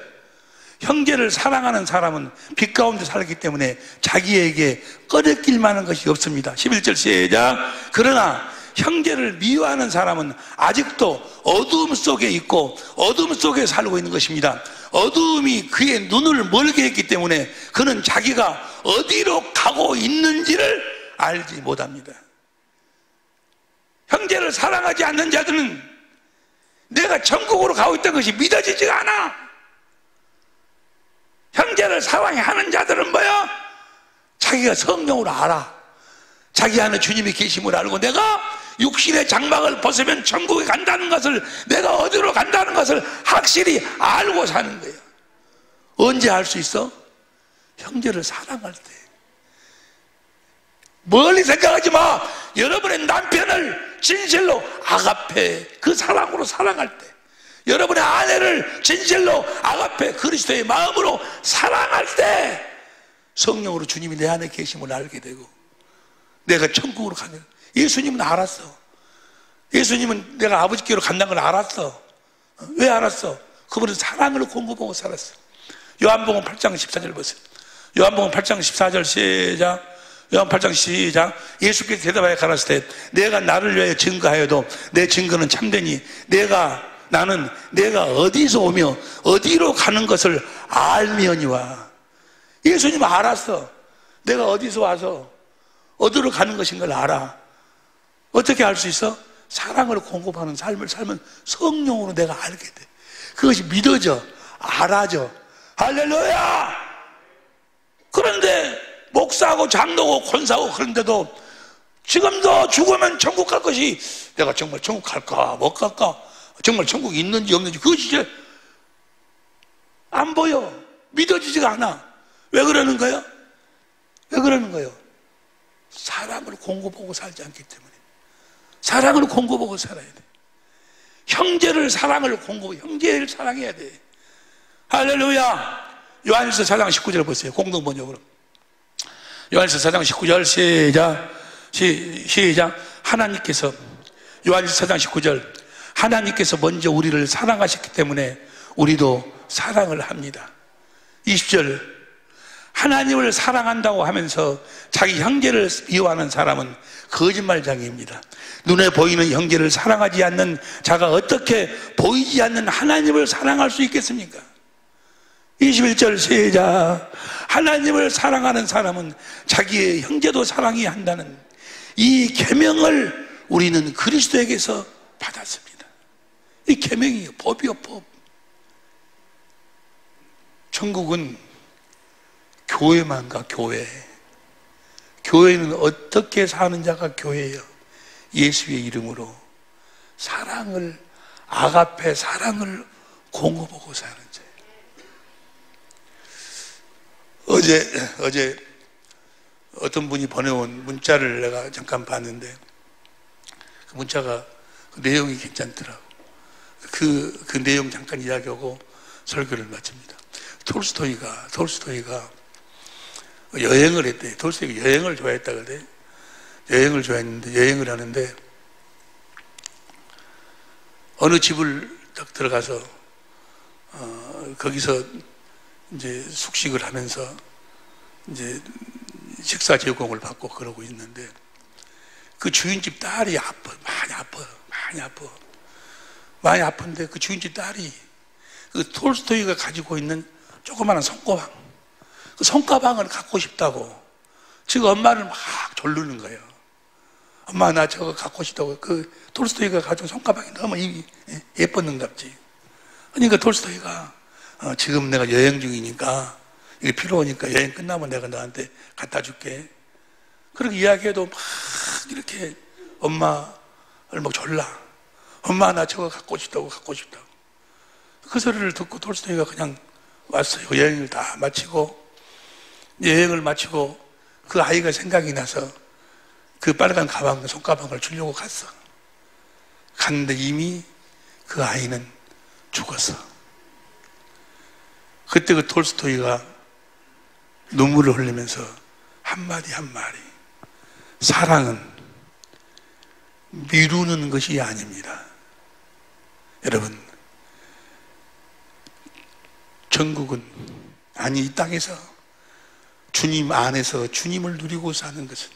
형제를 사랑하는 사람은 빛 가운데 살기 때문에 자기에게 꺼려낄 만한 것이 없습니다. 11절 시작. 그러나 형제를 미워하는 사람은 아직도 어두움 속에 있고 어두움 속에 살고 있는 것입니다. 어두움이 그의 눈을 멀게 했기 때문에 그는 자기가 어디로 가고 있는지를 알지 못합니다. 형제를 사랑하지 않는 자들은 내가 천국으로 가고 있다는 것이 믿어지지가 않아. 형제를 사랑하는 자들은 뭐야? 자기가 성령으로 알아. 자기 안에 주님이 계심을 알고 내가 육신의 장막을 벗으면 천국에 간다는 것을, 내가 어디로 간다는 것을 확실히 알고 사는 거예요. 언제 알 수 있어? 형제를 사랑할 때. 멀리 생각하지 마. 여러분의 남편을 진실로 아가페, 그 사랑으로 사랑할 때, 여러분의 아내를 진실로 아가페, 그리스도의 마음으로 사랑할 때 성령으로 주님이 내 안에 계심을 알게 되고 내가 천국으로 가는. 예수님은 알았어. 예수님은 내가 아버지께로 간다는 걸 알았어. 왜 알았어? 그분은 사랑을 공급하고 살았어. 요한복음 8장 14절 보세요. 요한복음 8장 14절 시작. 요한 8장 시작. 예수께서 대답하여 가라사대 내가 나를 위하여 증거하여도 내 증거는 참되니 나는 내가 어디서 오며 어디로 가는 것을 알미언이와. 예수님은 알았어. 내가 어디서 와서 어디로 가는 것인 걸 알아. 어떻게 알 수 있어? 사랑을 공급하는 삶을 살면 성령으로 내가 알게 돼. 그것이 믿어져, 알아져. 할렐루야! 그런데 목사하고 장로고 권사하고 그런데도 지금도 죽으면 천국 갈 것이, 내가 정말 천국 갈까 못 갈까, 정말 천국이 있는지 없는지 그것이 이제 안 보여. 믿어지지가 않아. 왜 그러는 거예요? 왜 그러는 거예요? 사랑을 공급하고 살지 않기 때문에. 사랑을 공급하고 살아야 돼. 형제를 형제를 사랑해야 돼. 할렐루야. 요한일서 4장 19절 보세요. 공동번역으로. 요한일서 4장 19절 시작. 하나님께서, 요한일서 4장 19절, 하나님께서 먼저 우리를 사랑하셨기 때문에 우리도 사랑을 합니다. 20절, 하나님을 사랑한다고 하면서 자기 형제를 미워하는 사람은 거짓말장애입니다. 눈에 보이는 형제를 사랑하지 않는 자가 어떻게 보이지 않는 하나님을 사랑할 수 있겠습니까? 21절 시작. 하나님을 사랑하는 사람은 자기의 형제도 사랑해야 한다는 이 계명을 우리는 그리스도에게서 받았습니다. 이 계명이에요. 법이요, 법. 천국은 교회만 가, 교회. 교회는 어떻게 사는 자가 교회예요? 예수의 이름으로 사랑을, 아가페 사랑을 공급하고 사는 자예요. 어제 어떤 분이 보내온 문자를 내가 잠깐 봤는데 그 문자가 그 내용이 괜찮더라고. 그 내용 잠깐 이야기하고 설교를 마칩니다. 톨스토이가 여행을 했대. 톨스토이가 여행을 좋아했다 그래. 여행을 좋아했는데, 여행을 하는데 어느 집을 딱 들어가서 거기서 이제 숙식을 하면서 이제 식사 제공을 받고 그러고 있는데 그 주인집 딸이 많이 아픈데 그 주인집 딸이 그 톨스토이가 가지고 있는 조그마한 손가방, 그 손가방을 갖고 싶다고 지금 엄마를 막 졸르는 거예요. 엄마, 나 저거 갖고 싶다고. 그 톨스토이가 가지고 손가방이 너무 예뻤는갑지. 그러니까 톨스토이가 지금 내가 여행 중이니까 이게 필요하니까 여행 끝나면 내가 너한테 갖다 줄게. 그렇게 이야기해도 막 이렇게 엄마를 막 졸라. 엄마, 나 저거 갖고 싶다고. 그 소리를 듣고 톨스토이가 그냥 왔어요. 여행을 마치고 그 아이가 생각이 나서 그 빨간 가방, 손가방을 주려고 갔어. 갔는데 이미 그 아이는 죽었어. 그때 그 톨스토이가 눈물을 흘리면서 한마디 사랑은 미루는 것이 아닙니다. 여러분, 전국은, 아니 이 땅에서 주님 안에서 주님을 누리고 사는 것은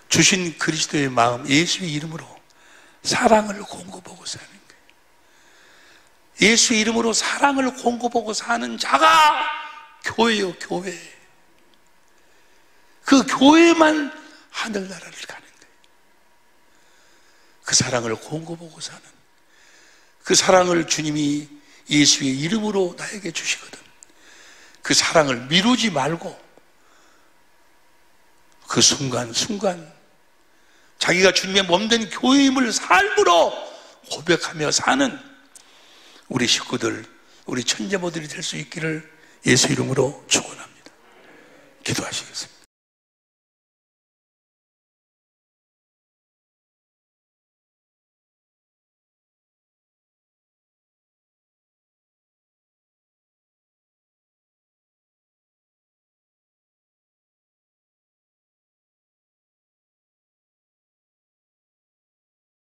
주신 그리스도의 마음, 예수의 이름으로 사랑을 공고보고 사는 거예요. 예수의 이름으로 사랑을 공고보고 사는 자가 교회요, 교회. 그 교회만 하늘나라를 가는 거예요. 그 사랑을 공고보고 사는, 그 사랑을 주님이 예수의 이름으로 나에게 주시거든. 그 사랑을 미루지 말고 그 순간순간 자기가 주님의 몸된 교회임을 삶으로 고백하며 사는 우리 식구들, 우리 천재모들이 될 수 있기를 예수 이름으로 축원합니다. 기도하시겠습니다.